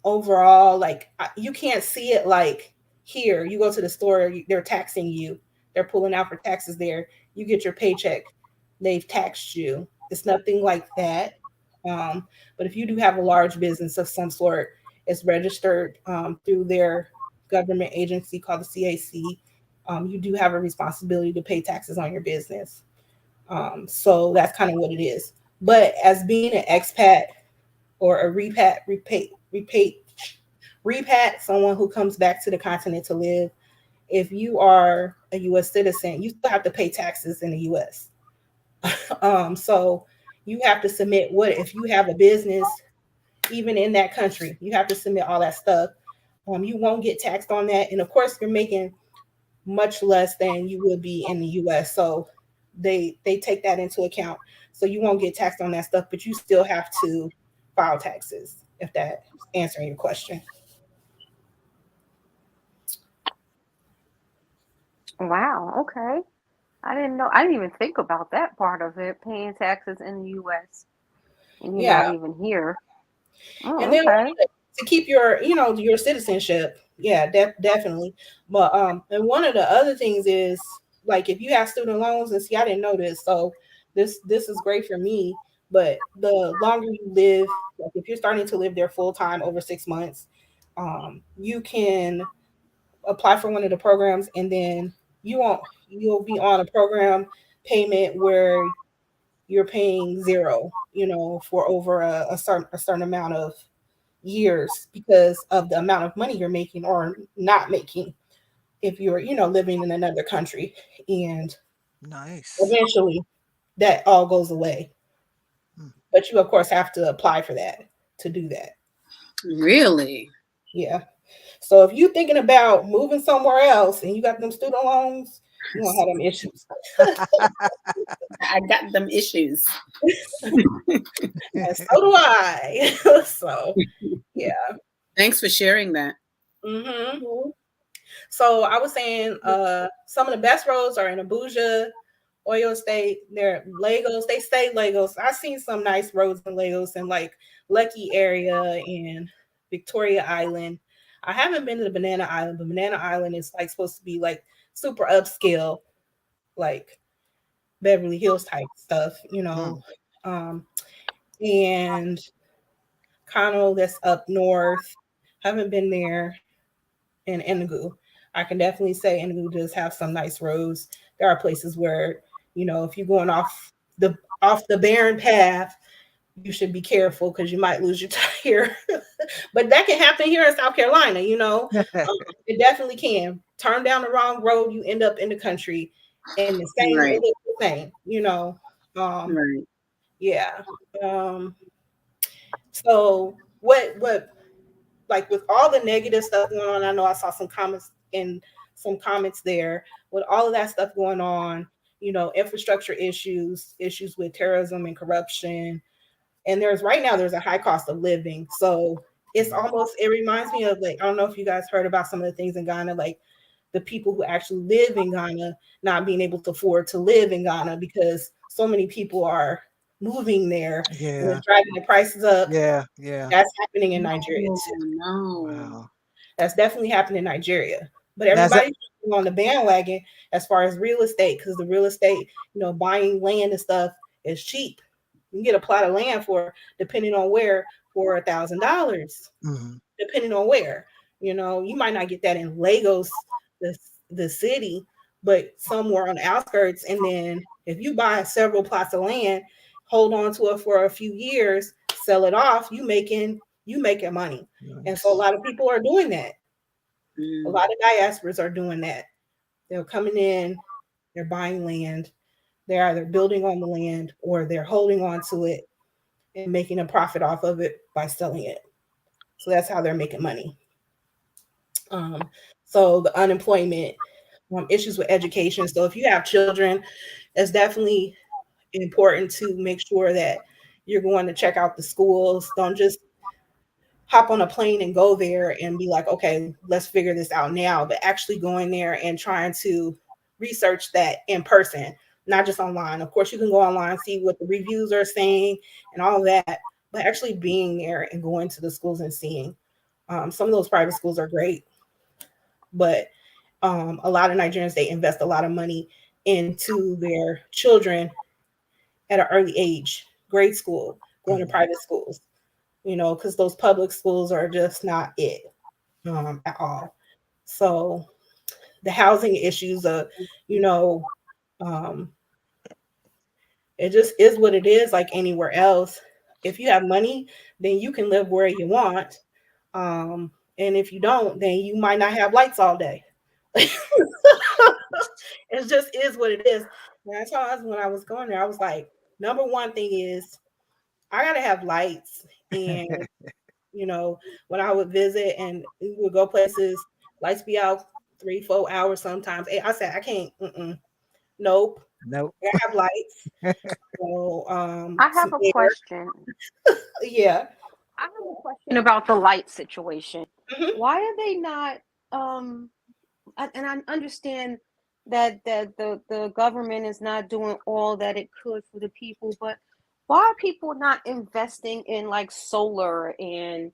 overall, like you can't see it like here. You go to the store, they're taxing you. They're pulling out for taxes there. You get your paycheck, they've taxed you. It's nothing like that. But if you do have a large business of some sort, it's registered through their government agency called the CAC. You do have a responsibility to pay taxes on your business. So that's kind of what it is. But as being an expat or a repat, someone who comes back to the continent to live, if you are a U.S. citizen, you still have to pay taxes in the U.S. So you have to submit what if you have a business, even in that country, you have to submit all that stuff. You won't get taxed on that, and of course, you're making much less than you would be in the U.S. So they take that into account. So you won't get taxed on that stuff, but you still have to file taxes. If that's answering your question. Wow. Okay. I didn't know. I didn't even think about that part of it, paying taxes in the U.S. and you're not Yeah, even here. and Oh, then okay. to keep your your citizenship. Yeah, definitely. But and one of the other things is like if you have student loans, and see, I didn't know this, so this is great for me. But the longer you live, like if you're starting to live there full time over 6 months, you can apply for one of the programs, and then you'll be on a program payment where you're paying zero, for over a certain amount of years because of the amount of money you're making or not making if you're living in another country, and Nice. eventually that all goes away, Hmm. but you of course have to apply for that to do that. Really? Yeah, so if you're thinking about moving somewhere else and you got them student loans, you won't have them issues. I got them issues. And so do I. So yeah. Thanks for sharing that. hmm So I was saying some of the best roads are in Abuja, Oyo State. They're Lagos. They say Lagos. I've seen some nice roads in Lagos and like Lucky area and Victoria Island. I haven't been to the Banana Island, but Banana Island is like supposed to be like super upscale, like Beverly Hills type stuff. Hmm. Um, and Kano, that's up north. Haven't been there. In Enugu. I can definitely say Enugu does have some nice roads. There are places where, if you're going off the barren path, you should be careful because you might lose your tire. But that can happen here in South Carolina. It definitely can. Turn down the wrong road, you end up in the country, and the same Right. it looks the same. Right. Yeah. So what like with all the negative stuff going on, I know I saw some comments there with all of that stuff going on, infrastructure issues with terrorism and corruption. And there's a high cost of living. So it reminds me of like, I don't know if you guys heard about some of the things in Ghana, like the people who actually live in Ghana not being able to afford to live in Ghana because so many people are moving there and Yeah. it's driving the prices up. Yeah. Yeah. That's happening in Nigeria No, too. no. Wow. That's definitely happening in Nigeria. But Now is that everybody's on the bandwagon as far as real estate because the real estate, buying land and stuff is cheap. You can get a plot of land for, depending on where, for $1,000, mhm. depending on where. You might not get that in Lagos, the city, but somewhere on the outskirts. And then if you buy several plots of land, hold on to it for a few years, sell it off, you making money. And so a Nice. lot of people are doing that. A Mm. lot of diasporas are doing that. They're coming in, they're buying land, they're either building on the land or they're holding on to it and making a profit off of it by selling it. So that's how they're making money. Um, so the unemployment, issues with education. So if you have children, it's definitely important to make sure that you're going to check out the schools. Don't just hop on a plane and go there and be like, okay, let's figure this out now, but actually going there and trying to research that in person. not just online. Of course, you can go online, see what the reviews are saying and all that, but actually being there and going to the schools and seeing. Some of those private schools are great, but a lot of Nigerians, they invest a lot of money into their children at an early age, grade school, going to private schools, because those public schools are just not it at all. So the housing issues, you know, um, it just is what it is, like anywhere else. If you have money, then you can live where you want. And if you don't, then you might not have lights all day. It just is what it is. And I told us when I was going there, I was like, number one thing is I gotta have lights. And when I would visit and we would go places, lights be out 3-4 hours sometimes. I said I can't. Nope. Nope. I have lights. So I have a question. Yeah. I have a question about the light situation. Mhm. Why are they not and I understand that the government is not doing all that it could for the people, but why are people not investing in like solar and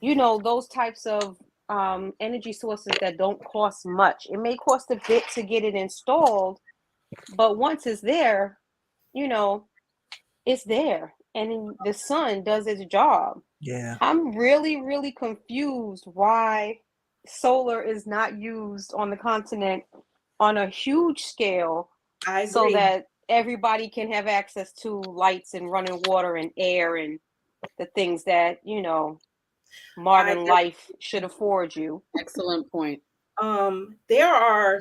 those types of energy sources that don't cost much? It may cost a bit to get it installed, but once it's there, it's there and the sun does its job. Yeah. I'm really, really confused why solar is not used on the continent on a huge scale I so agree. that everybody can have access to lights and running water and air and the things that, modern life should afford you. Excellent point. There are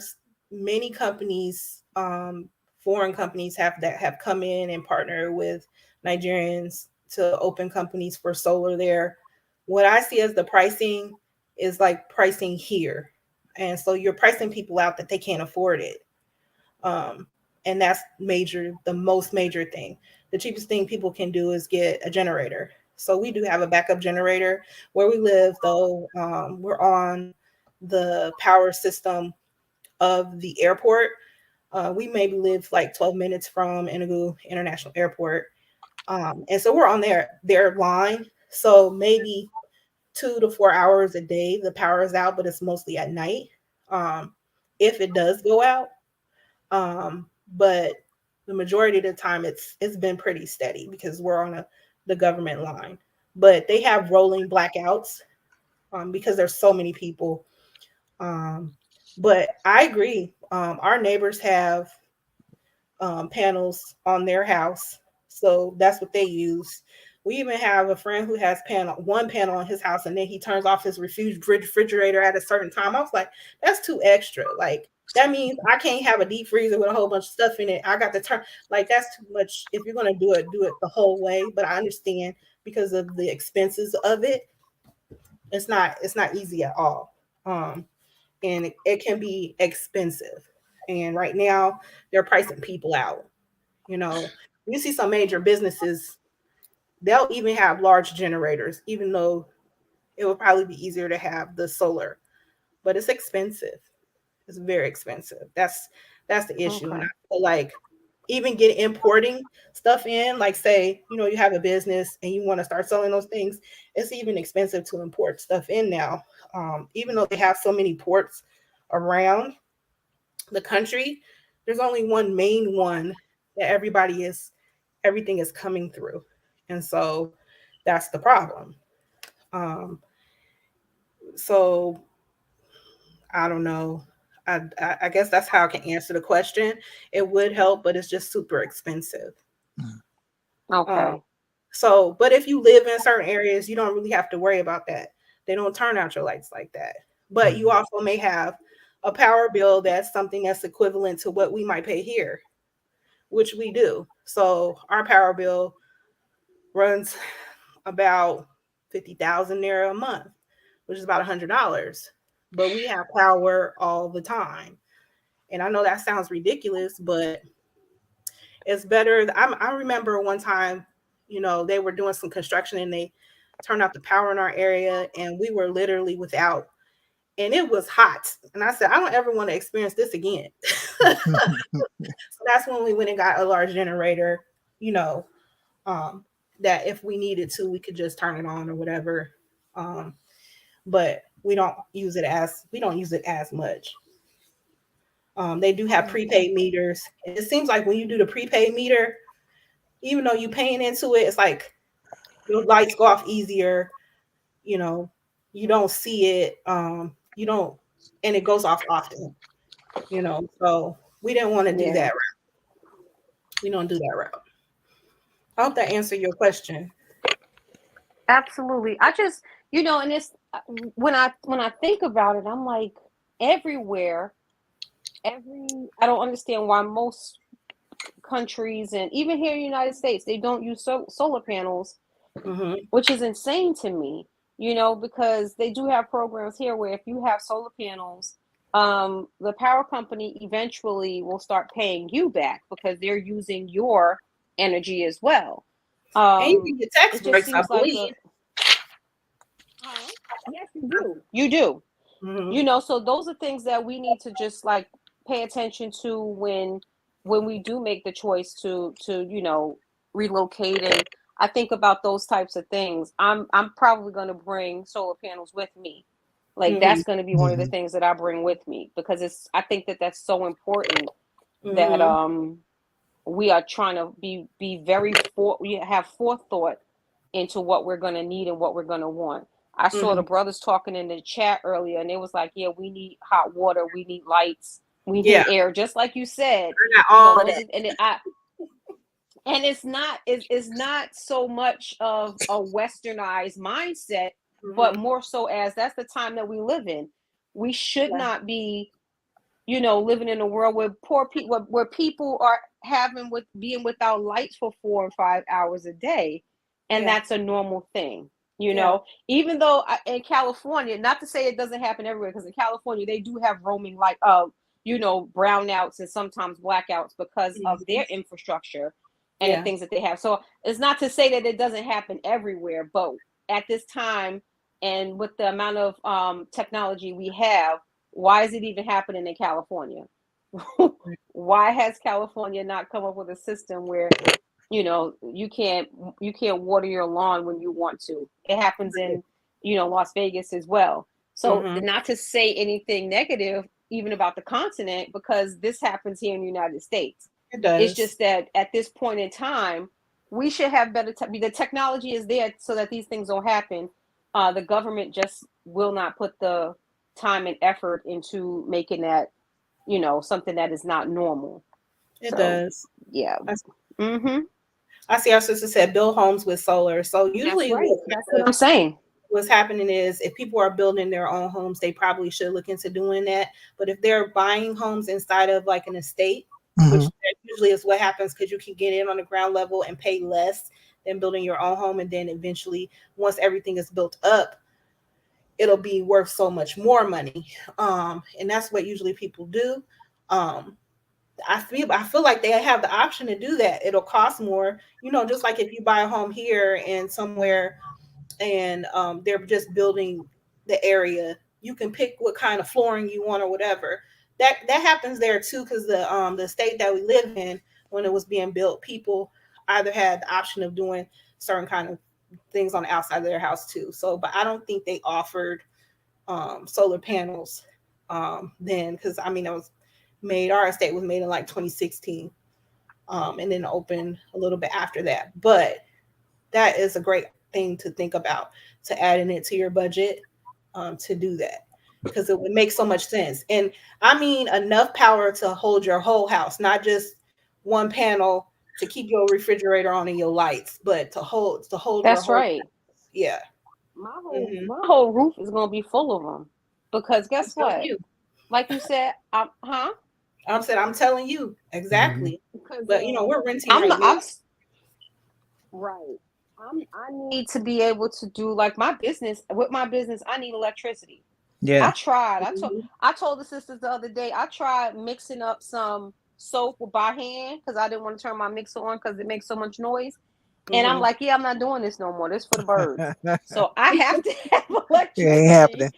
many companies, foreign companies have come in and partner with Nigerians to open companies for solar there. What I see as the pricing is like pricing here. And so you're pricing people out that they can't afford it. And that's the most major thing. The cheapest thing people can do is get a generator. So we do have a backup generator where we live, though. We're on the power system of the airport. We maybe live like 12 minutes from Enugu International Airport. And so we're on their line. So maybe 2 to 4 hours a day, the power is out, but it's mostly at night. If it does go out. But the majority of the time it's been pretty steady because we're on the government line. But they have rolling blackouts because there's so many people. But I agree. Our neighbors have panels on their house, so that's what they use. We even have a friend who has one panel on his house, and then he turns off his refrigerator at a certain time. I was like, that's too extra. Like that means I can't have a deep freezer with a whole bunch of stuff in it. I got to turn, like that's too much. If you're gonna do it the whole way. But I understand because of the expenses of it, it's not easy at all. And it can be expensive. And right now they're pricing people out. You see some major businesses, they'll even have large generators, even though it would probably be easier to have the solar, but it's expensive. It's very expensive. That's the issue. Okay. And I feel like even importing stuff in, like say, you have a business and you want to start selling those things, it's even expensive to import stuff in now. Even though they have so many ports around the country, there's only one main one that everything is coming through. And so that's the problem. So I don't know. I guess that's how I can answer the question. It would help, but it's just super expensive. Okay. But if you live in certain areas, you don't really have to worry about that. They don't turn out your lights like that. But you also may have a power bill that's something that's equivalent to what we might pay here, which we do. So our power bill runs about 50,000 naira a month, which is about $100. But we have power all the time. And I know that sounds ridiculous, but it's better. I remember one time, they were doing some construction and they turned out the power in our area and we were literally without and it was hot. And I said, I don't ever want to experience this again. So that's when we went and got a large generator, you know, that if we needed to, we could just turn it on or whatever. But we don't use it as much. They do have prepaid meters. It seems like when you do the prepaid meter, even though you're paying into it, it's like your lights go off easier. You know, you don't see it. You don't, and it goes off often. You know, so we didn't want to do that route. We don't do that route. I hope that answered your question. Absolutely. I just, and it's when I think about it, I'm like, everywhere, I don't understand why most countries, and even here in the United States, they don't use solar panels, which is insane to me, because they do have programs here where if you have solar panels, the power company eventually will start paying you back because they're using your energy as well. And you can get tax breaks, I believe. Yes, you do. You do. So those are things that we need to just like pay attention to when we do make the choice to relocate. And I think about those types of things. I'm probably going to bring solar panels with me. Like that's going to be one of the things that I bring with me, because I think that that's so important that we are trying to be very we have forethought into what we're going to need and what we're going to want. I saw the brothers talking in the chat earlier, and it was like, yeah, we need hot water, we need lights, we need air, just like you said. And it's not so much of a westernized mindset, but more so as that's the time that we live in. We should not be, living in a world where where people are being without lights for 4 or 5 hours a day, and that's a normal thing. Even though in California, not to say it doesn't happen everywhere, because in California they do have roaming light, brownouts and sometimes blackouts because of their infrastructure and the things that they have. So it's not to say that it doesn't happen everywhere, but at this time and with the amount of technology we have, why is it even happening in California? Why has California not come up with a system where you can't water your lawn when you want to? It happens in Las Vegas as well. So not to say anything negative even about the continent, because this happens here in the United States. It does. It's just that at this point in time, we should have better the technology is there so that these things don't happen. The government just will not put the time and effort into making that something that is not normal. It does. Yeah. I see our sister said build homes with solar. So usually that's what I'm saying. What's happening is if people are building their own homes, they probably should look into doing that. But if they're buying homes inside of like an estate, which usually is what happens, because you can get in on the ground level and pay less than building your own home. And then eventually, once everything is built up, it'll be worth so much more money. And that's what usually people do. I feel like they have the option to do that. It'll cost more, just like if you buy a home here and somewhere and they're just building the area, you can pick what kind of flooring you want or whatever. That happens there too, because the state that we live in, when it was being built, people either had the option of doing certain kind of things on the outside of their house too. So, but I don't think they offered solar panels then, because our estate was made in like 2016, and then opened a little bit after that. But that is a great thing to think about, to add in it to your budget, to do that, because it would make so much sense. And enough power to hold your whole house, not just one panel to keep your refrigerator on and your lights, but to hold That's your whole right. house. Yeah. My whole roof is going to be full of them, because guess what? Like you said, I'm telling you exactly. But we're renting right now. Right. I need to be able to do like my business. With my business, I need electricity. Yeah. I tried. I told the sisters the other day, I tried mixing up some soap by hand because I didn't want to turn my mixer on because it makes so much noise. And I'm Mhm. like, yeah, I'm not doing this no more. This for the birds. So I have to have It ain't electricity. happening.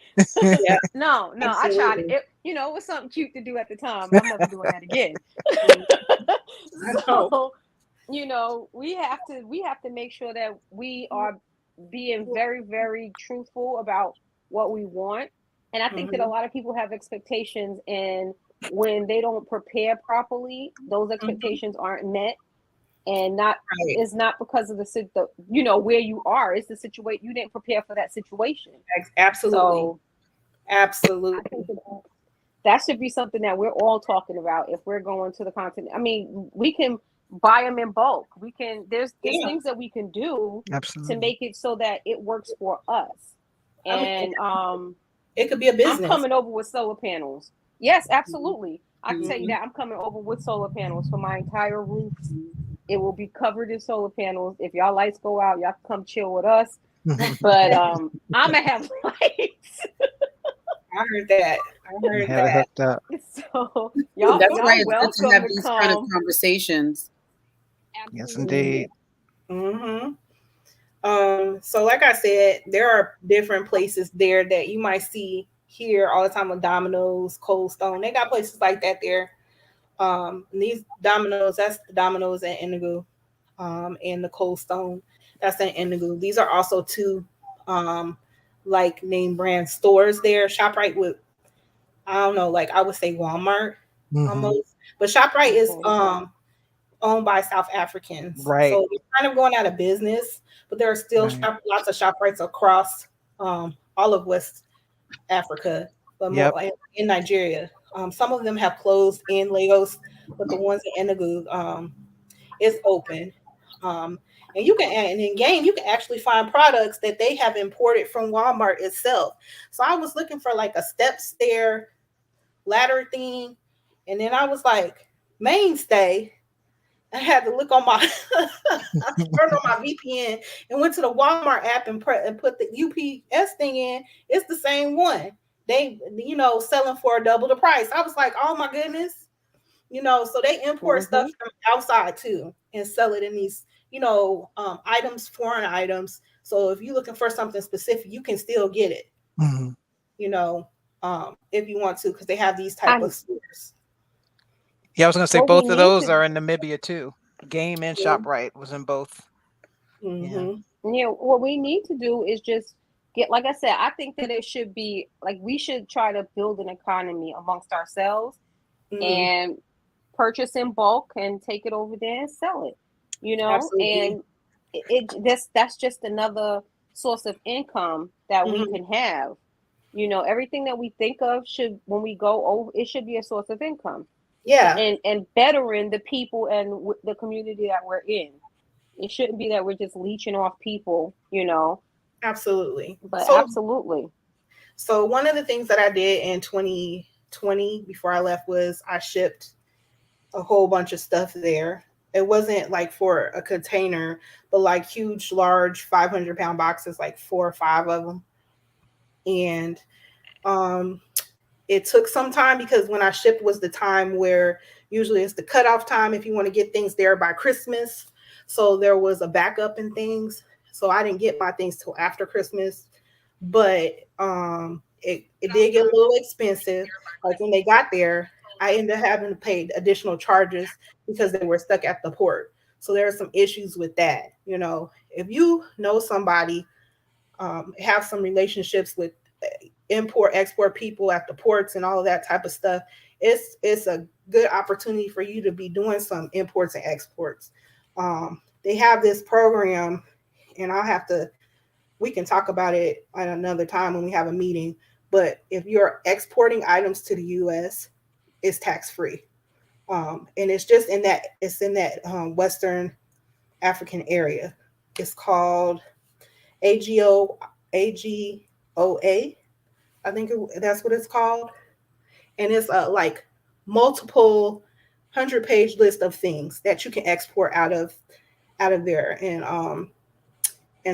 Yeah, No, I tried it. absolutely. It was something cute to do at the time. I'm never doing that again. Mhm. I know. So, we have to make sure that we are being very, very truthful about what we want. And I think that a Mhm. lot of people have expectations, and when they don't prepare properly, those Mhm. expectations aren't met. And not Right. it's not because of where you are. It's the situation. You didn't prepare for that situation. Absolutely. So I think Absolutely. that should be something that we're all talking about if we're going to the continent. I mean, we can buy them in bulk. We can. There's Yeah. things that we can do to Absolutely. make it so that it works for us. I mean, And it could be a I'm business. coming over with solar panels. Yes, absolutely. I can tell you Mhm. that I'm coming over with solar panels for my entire roof. It will be covered in solar panels. If y'all lights go out, y'all can come chill with us. But I'm gonna have lights. I heard that. I heard Have it that. hooked up. So y'all That's why y'all it's good to welcome have to these kind of come. conversations. Yes, Absolutely. indeed. Mhm. So like I said, there are different places there that you might see here all the time with Domino's, Cold Stone. They got places like that there. And these Domino's, that's the Domino's and Indigo, and the Cold Stone, that's in Indigo. These are also two, like name brand stores there. ShopRite would, I don't know, like I would say Walmart Hmm. almost, but ShopRite is Okay. owned by South Africans. Right. So they're kind of going out of business, but there are still Right. lots of ShopRites across all of West Africa, but Yep. more in Nigeria. Some of them have closed in Lagos, but the ones in Enugu is open. Um, and and in game, you can actually find products that they have imported from Walmart itself. So I was looking for like a step stair ladder thing, and then I was like, mainstay. I had to look on my I turned on my VPN and went to the Walmart app and put the UPS thing in. It's the same one. They, selling for double the price. I was like, oh my goodness. So they import stuff Mm-hmm. from outside too and sell it in these, items, foreign items. So if you're looking for something specific, you can still get it, Hmm. you know, if you want to, because they have these type of And stores. Yeah, I was gonna say what we both of need those to are in Namibia too. Game and ShopRite was in both. Yeah. Mm-hmm. what we need to do is just get, like I said, I think that it should be like we should try to build an economy amongst ourselves Mm-hmm. and purchase in bulk and take it over there and sell it. Absolutely. And that's just another source of income that we Mm-hmm. can have. Everything that we think of should, when we go over, it should be a source of income Yeah, and bettering the people and the community that we're in. It shouldn't be that we're just leeching off people. absolutely. But So, absolutely. so one of the things that I did in 2020 before I left was I shipped a whole bunch of stuff there. It wasn't like for a container, but like huge, large 500-pound boxes, like 4 or 5 of them. And um, it took some time because when I shipped was the time where usually it's the cutoff time if you want to get things there by Christmas. So there was a backup in things. So I didn't get my things till after Christmas, but it did get a little expensive. Like when they got there, I ended up having to pay additional charges because they were stuck at the port. So there are some issues with that. If you know somebody, have some relationships with import export people at the ports and all of that type of stuff, it's a good opportunity for you to be doing some imports and exports. They have this program, and we can talk about it at another time when we have a meeting, but if you're exporting items to the US, it's tax free. And it's in that Western African area. It's called AGOA. I think that's what it's called, and it's a like multiple 100-page list of things that you can export out of there and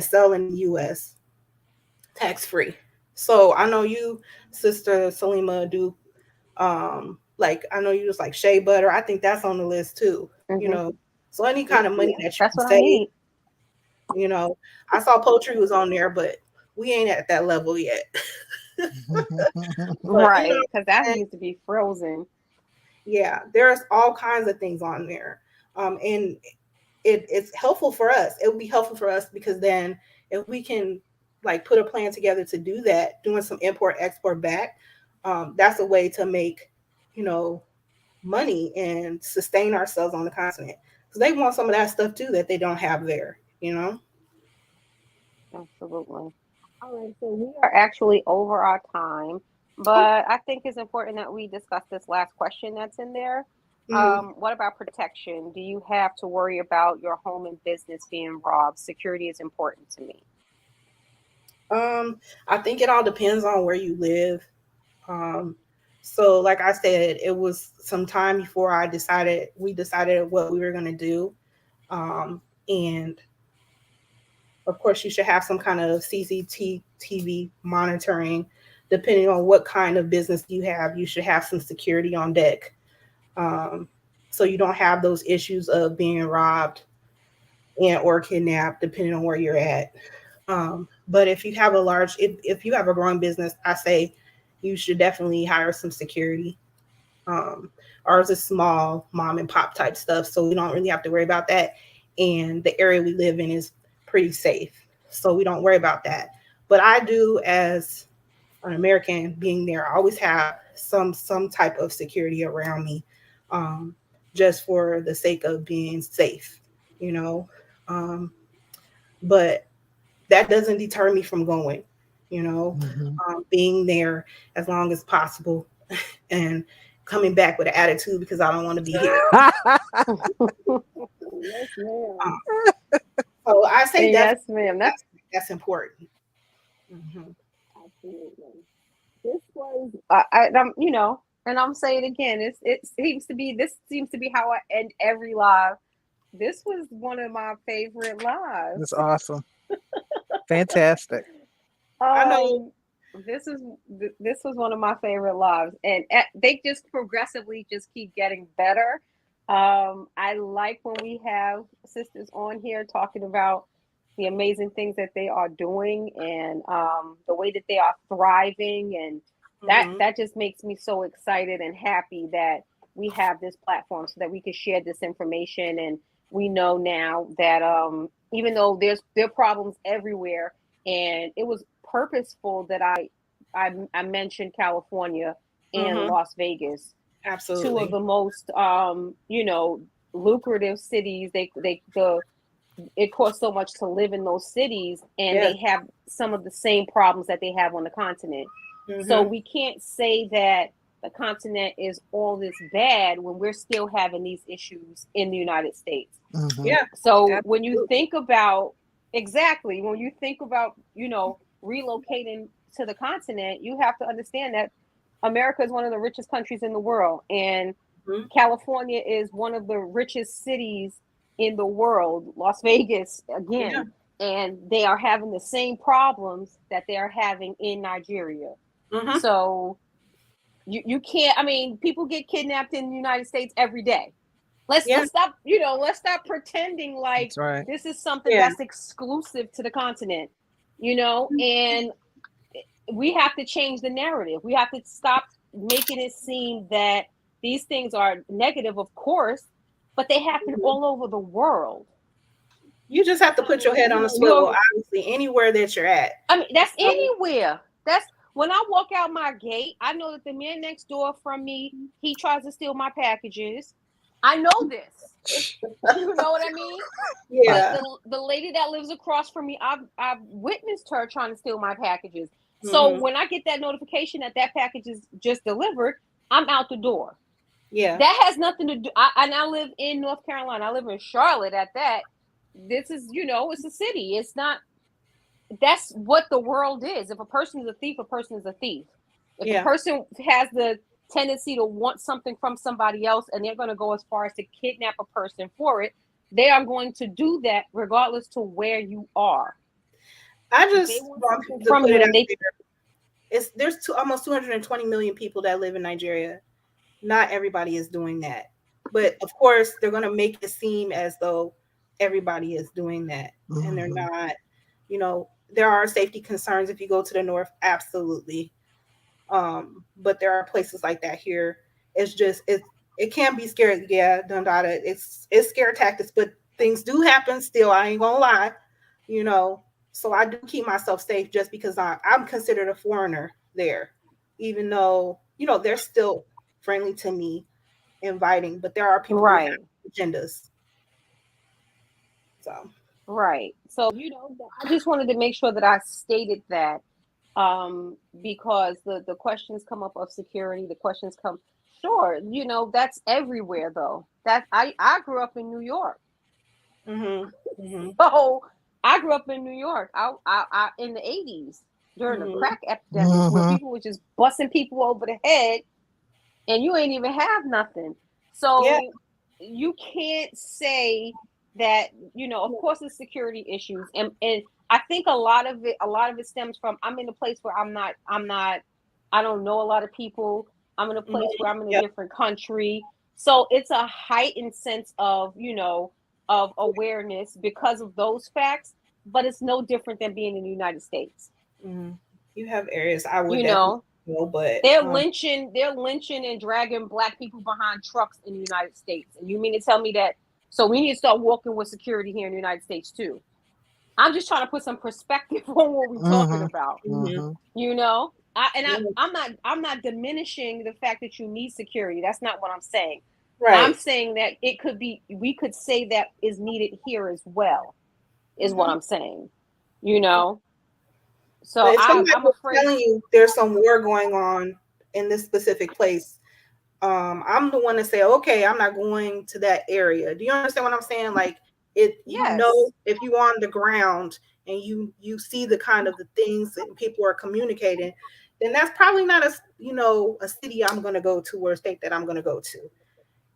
sell in the U.S. tax free. So I know you, Sister Salima, do like I know you just like shea butter. I think that's on the list too. Hmm. So any kind of money that you That's can what I save, need. You know, I saw poultry was on there, but we ain't at that level yet. But you Right, know, because that and needs to be frozen. yeah, there's all kinds of things on there. And it's helpful for us. It would be helpful for us because then if we can like put a plan together to do that, doing some import export back, that's a way to make, you know, money and sustain ourselves on the continent. Because they want some of that stuff too that they don't have there, you know? Absolutely. All right, so we are actually over our time, Oh, but I think it's important that we discuss this last question that's in there. mhm. What about protection? Do you have to worry about your home and business being robbed? Security is important to me. I think it all depends on where you live. Um, so like I said, it was some time before we decided what we were gonna do. And of course you should have some kind of CCTV monitoring. Depending on what kind of business you have, you should have some security on deck. Um, so you don't have those issues of being robbed and or kidnapped, depending on where you're at. But if you have if you have a growing business, I say you should definitely hire some security. Um, Ours is small mom and pop type stuff, so we don't really have to worry about that. And the area we live in is pretty safe, so we don't worry about that. But I do, as an American being there, I always have some type of security around me, um, just for the sake of being safe, you know. Um, but that doesn't deter me from going, you know, Mhm. being there as long as possible and coming back with an attitude because I don't want to be here. Yes, ma'am. Um, so I say Yes, ma'am. that's important. Hmm. Absolutely. This was, and I'm saying again, this seems to be how I end every live. This was one of my favorite That's lives. awesome. Fantastic. I know. Um, this was one of my favorite lives, and they just progressively just keep getting better. I like when we have sisters on here talking about the amazing things that they are doing and the way that they are thriving, and Hmm. that just makes me so excited and happy that we have this platform so that we can share this information. And we know now that even though there are problems everywhere, and it was purposeful that I mentioned California and Hmm. Las Vegas, two of Absolutely. the most lucrative cities. It costs so much to live in those cities, and Yes. they have some of the same problems that they have on the continent. So Hmm. we can't say that the continent is all this bad when we're still having these issues in the United States. Hmm. Yeah. So when you Absolutely. think about exactly when you think about relocating to the continent, you have to understand that America is one of the richest countries in the world, and Hmm. California is one of the richest cities in the world. Las Vegas Yeah. again, and they are having the same problems that they are having in Nigeria. Hmm. So you can't. I mean, people get kidnapped in the United States every day. Yeah. Let's stop pretending like That's right. this is something Yeah. that's exclusive to the continent. And we have to change the narrative. We have to stop making it seem that these things are negative, of course, but they happen Mhm. all over the world. You just have to put your So, head on a swivel, obviously, anywhere that you're at. I mean, that's Um, anywhere. That's when I walk out my gate, I know that the man next door from me, he tries to steal my packages. I know this. You know what I mean? yeah. The lady that lives across from me, I've witnessed her trying to steal my packages. So Hmm. when I get that notification that that package is just delivered, I'm out the door. Yeah. That has nothing to do. And I live in North Carolina. I live in Charlotte. At that, this is it's a city. It's not. That's what the world is. If a person is a thief, a person is a thief. If a Yeah. person has the tendency to want something from somebody else and they're going to go as far as to kidnap a person for it, they are going to do that regardless to where you are. I If they just want want something people to from put you it out and they there. There's almost 220 million people that live in Nigeria. Not everybody is doing that. But of course, they're going to make it seem as though everybody is doing that, and they're Mhm. not. There are safety concerns if you go to the north, absolutely. But there are places like that here. It's just it can be scary. Yeah, Dundada. It's scare tactics, but things do happen still. I ain't gonna lie. You know, so I do keep myself safe just because I'm considered a foreigner there, even though they're still friendly to me, inviting. But there are people who have Right. agendas. So Right. So, I just wanted to make sure that I stated that, because the questions come up of security, the questions come, sure, that's everywhere though. That I grew up in New York. mhm, mhm, So I grew up in New York. I in the 80s during the mhm. crack epidemic where Mhm. people were just busting people over the head and you ain't even have nothing. Yeah. So you can't say that, of course it's security issues. And I think a lot of it stems from, I'm in a place where I don't know a lot of people. I'm in a Mhm. place where I'm in a Yep. different country. So it's a heightened sense of, of awareness because of those facts, but it's no different than being in the United States. Mhm. You have areas I would You definitely know, go, but they're lynching and dragging black people behind trucks in the United States. And you mean to tell me that, so we need to start walking with security here in the United States too? I'm just trying to put some perspective on what we're talking Mhm. about. mhm. Mhm. Yeah. I'm not diminishing the fact that you need security. That's not what I'm saying. I'm Right. saying that we could say that is needed here as well, is what Mhm. I'm saying. You know? But So if somebody I'm was afraid. telling you there's some war going on in this specific place, I'm the one to say, okay, I'm not going to that area. Do you understand what I'm saying? Like Yes. if you on the ground and you see the kind of the things that people are communicating, then that's probably not a city I'm going to go to or a state that I'm going to go to.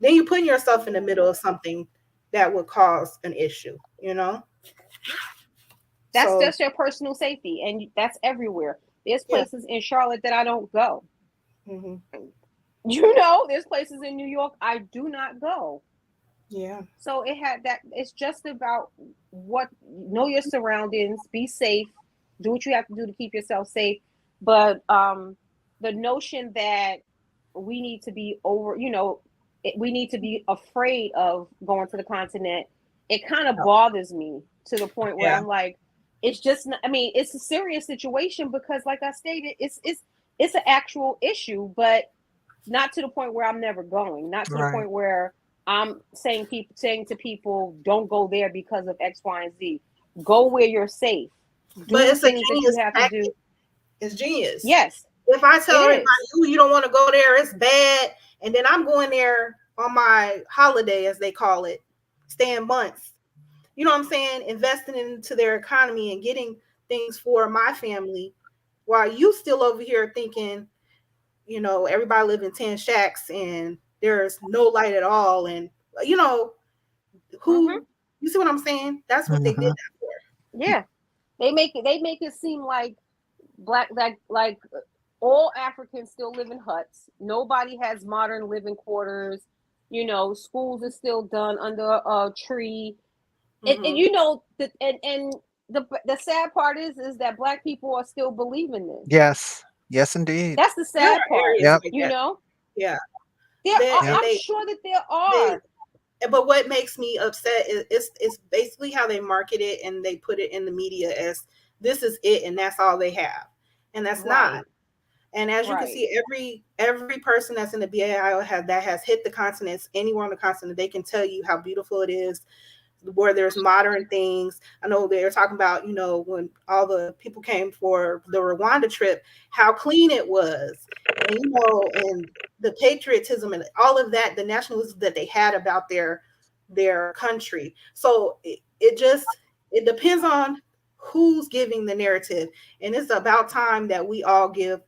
Then you're putting yourself in the middle of something that would cause an issue. That's So just your personal safety, and that's everywhere. There's yeah. places in Charlotte that I don't go. Hmm. There's places in New York I do not go. Yeah. So it's just about what, know your surroundings, be safe, do what you have to do to keep yourself safe. But the notion that we need to be we need to be afraid of going to the continent, it kind of bothers me to the point where Yeah. I'm like, it's just not, I mean, it's a serious situation because, like I stated, it's an actual issue, but not to the point where I'm never going, not to the Right. point where I'm saying to people, don't go there because of X, Y, and Z. Go where you're safe. But Do the it's a things that you genius have to tactic. do. It's genius. Yes, If I it tell everybody, is. "Ooh, you don't want to go there, it's bad," and then I'm going there on my holiday, as they call it, staying months. You know what I'm saying? Investing into their economy and getting things for my family, while you still over here thinking, everybody live in 10 shacks and there's no light at all, and you know Hmm. who you see what I'm saying? That's what they did Mhm. that for. Yeah, they make it seem like black like all Africans still live in huts. Nobody has modern living quarters. Schools are still done under a tree. And Mm-hmm. the sad part is that black people are still believing this. Yes. Yes, indeed. That's the There sad are part. areas Yep. like You that. know, Yeah. there are. And Yep. I'm sure that there they are. but what makes me upset is it's basically how they market it and they put it in the media as this is it and that's all they have. And that's not. Right. And as you can Right. see, every person that's in the BAIO has hit the continents, anywhere on the continent, they can tell you how beautiful it is, where there's modern things. I know they're talking about, when all the people came for the Rwanda trip, how clean it was. And the patriotism and all of that, the nationalism that they had about their country. So it depends on who's giving the narrative. And it's about time that we all give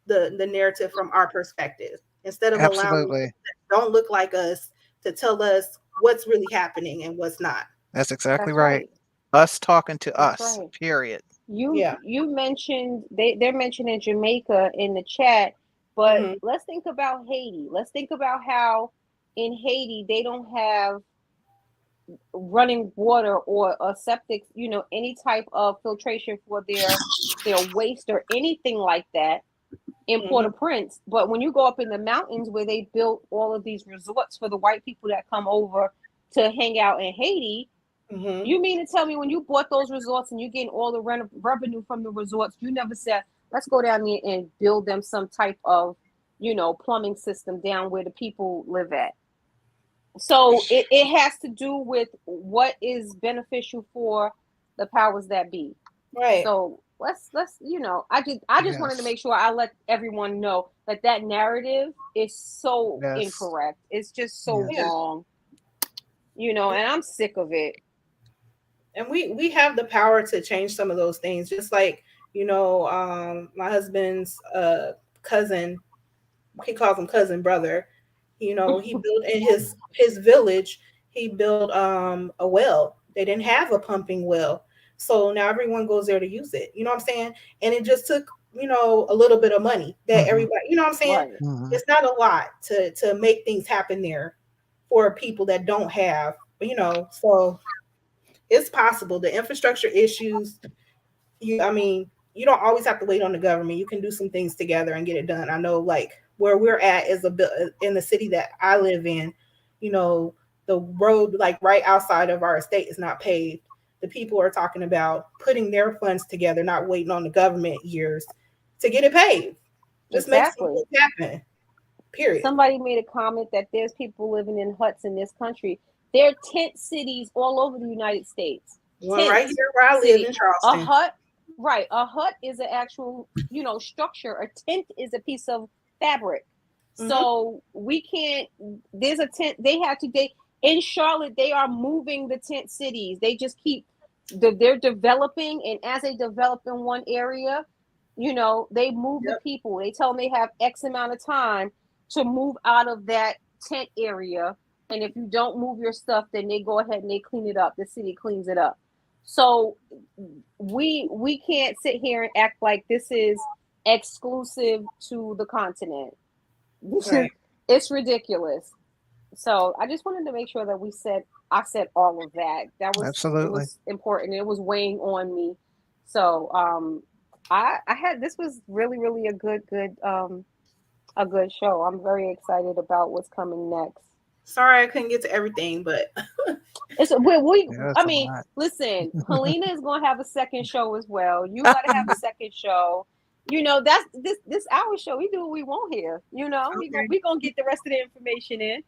the narrative from our perspective instead of allowing people Absolutely. that don't look like us to tell us what's really happening and what's not. That's exactly That's right. right. Us talking to That's us. right. Period. Yeah. You mentioned they're mentioning Jamaica in the chat, but Hmm. let's think about Haiti. Let's think about how in Haiti they don't have running water or a septic, any type of filtration for their waste or anything like that in Port-au-Prince. But when you go up in the mountains where they built all of these resorts for the white people that come over to hang out in Haiti, you mean to tell me when you bought those resorts and you're getting all the revenue from the resorts, you never said, let's go down there and build them some type of, plumbing system down where the people live at. So it has to do with what is beneficial for the powers that be. Right. So let's I just wanted to make sure I let everyone know that narrative is so incorrect. It's just so wrong. And I'm sick of it. And we have the power to change some of those things. Just like, my husband's cousin, he calls him cousin brother. He built in his village, he built a well. They didn't have a pumping well. So now everyone goes there to use it. You know what I'm saying? And it just took, a little bit of money that everybody, you know what I'm saying? Right. It's not a lot to make things happen there for people that don't have, so it's possible. The infrastructure issues, you don't always have to wait on the government. You can do some things together and get it done. I know, like, where we're at is in the city that I live in, the road, like, right outside of our estate is not paved. The people are talking about putting their funds together, not waiting on the government years to get it paved. Just make something happen. Period. Somebody made a comment that there's people living in huts in this country. There are tent cities all over the United States. One right here where I live in Charleston. A hut, right? A hut is an actual, structure. A tent is a piece of fabric. So we can't. There's a tent. In Charlotte, they are moving the tent cities. They just keep. They're developing, and as they develop in one area, they move the people. They tell them they have X amount of time to move out of that tent area. And if you don't move your stuff, then they go ahead and they clean it up. The city cleans it up. So we can't sit here and act like this is exclusive to the continent. It's ridiculous. So I just wanted to make sure that I said all of that. That was absolutely, it was important. It was weighing on me. So this was really, really a good show. I'm very excited about what's coming next. Sorry I couldn't get to everything, but listen, Helena is gonna have a second show as well. You gotta have a second show. That's this our show. We do what we want here. Okay. We're gonna get the rest of the information in.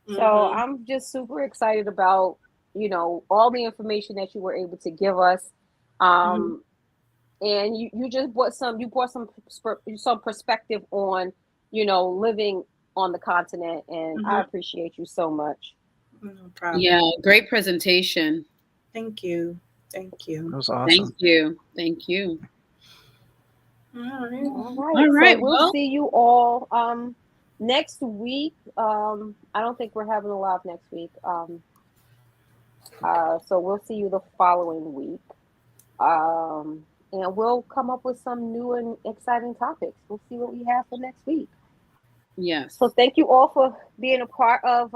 So I'm just super excited about, all the information that you were able to give us. And you just brought some perspective on, living on the continent, and I appreciate you so much. No problem. Yeah, great presentation. Thank you. That was awesome. Thank you. All right. So we'll see you all next week. I don't think we're having a live next week. So we'll see you the following week. And we'll come up with some new and exciting topics. We'll see what we have for next week. Yes. So thank you all for being a part of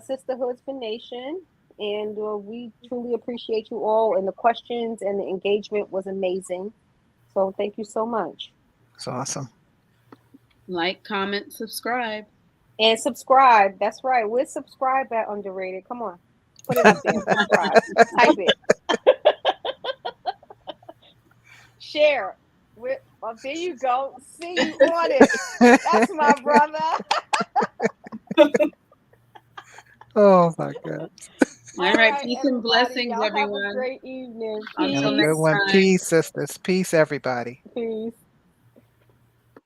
Sisterhoods for Nation. And we truly appreciate you all. And the questions and the engagement was amazing. So thank you so much. It's awesome. Like, comment, subscribe. And subscribe. That's right. We're subscribe at Underrated. Come on. Put it up there. Subscribe. Type it. Share. There you go. See you on it. That's my brother. Oh my God. All right. Peace and blessings, everyone. Have a great evening. Have a good one. Peace, sisters. Peace, everybody. Peace.